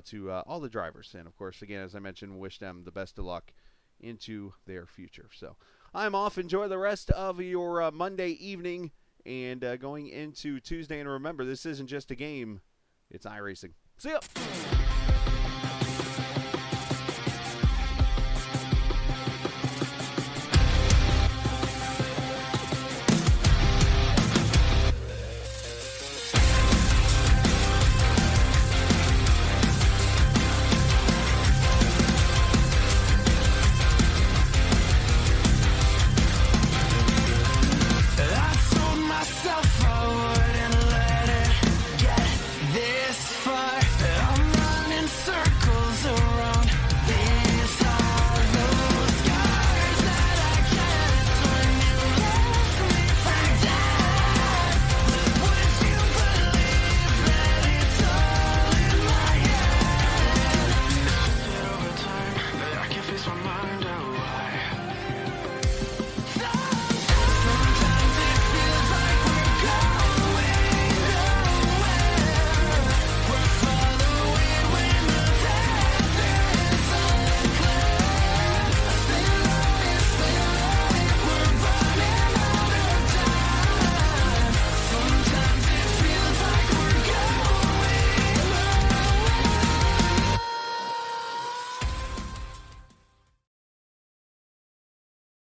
to all the drivers. And, of course, again, as I mentioned, wish them the best of luck into their future. So I'm off. Enjoy the rest of your Monday evening and going into Tuesday. And remember, this isn't just a game. It's iRacing. See ya!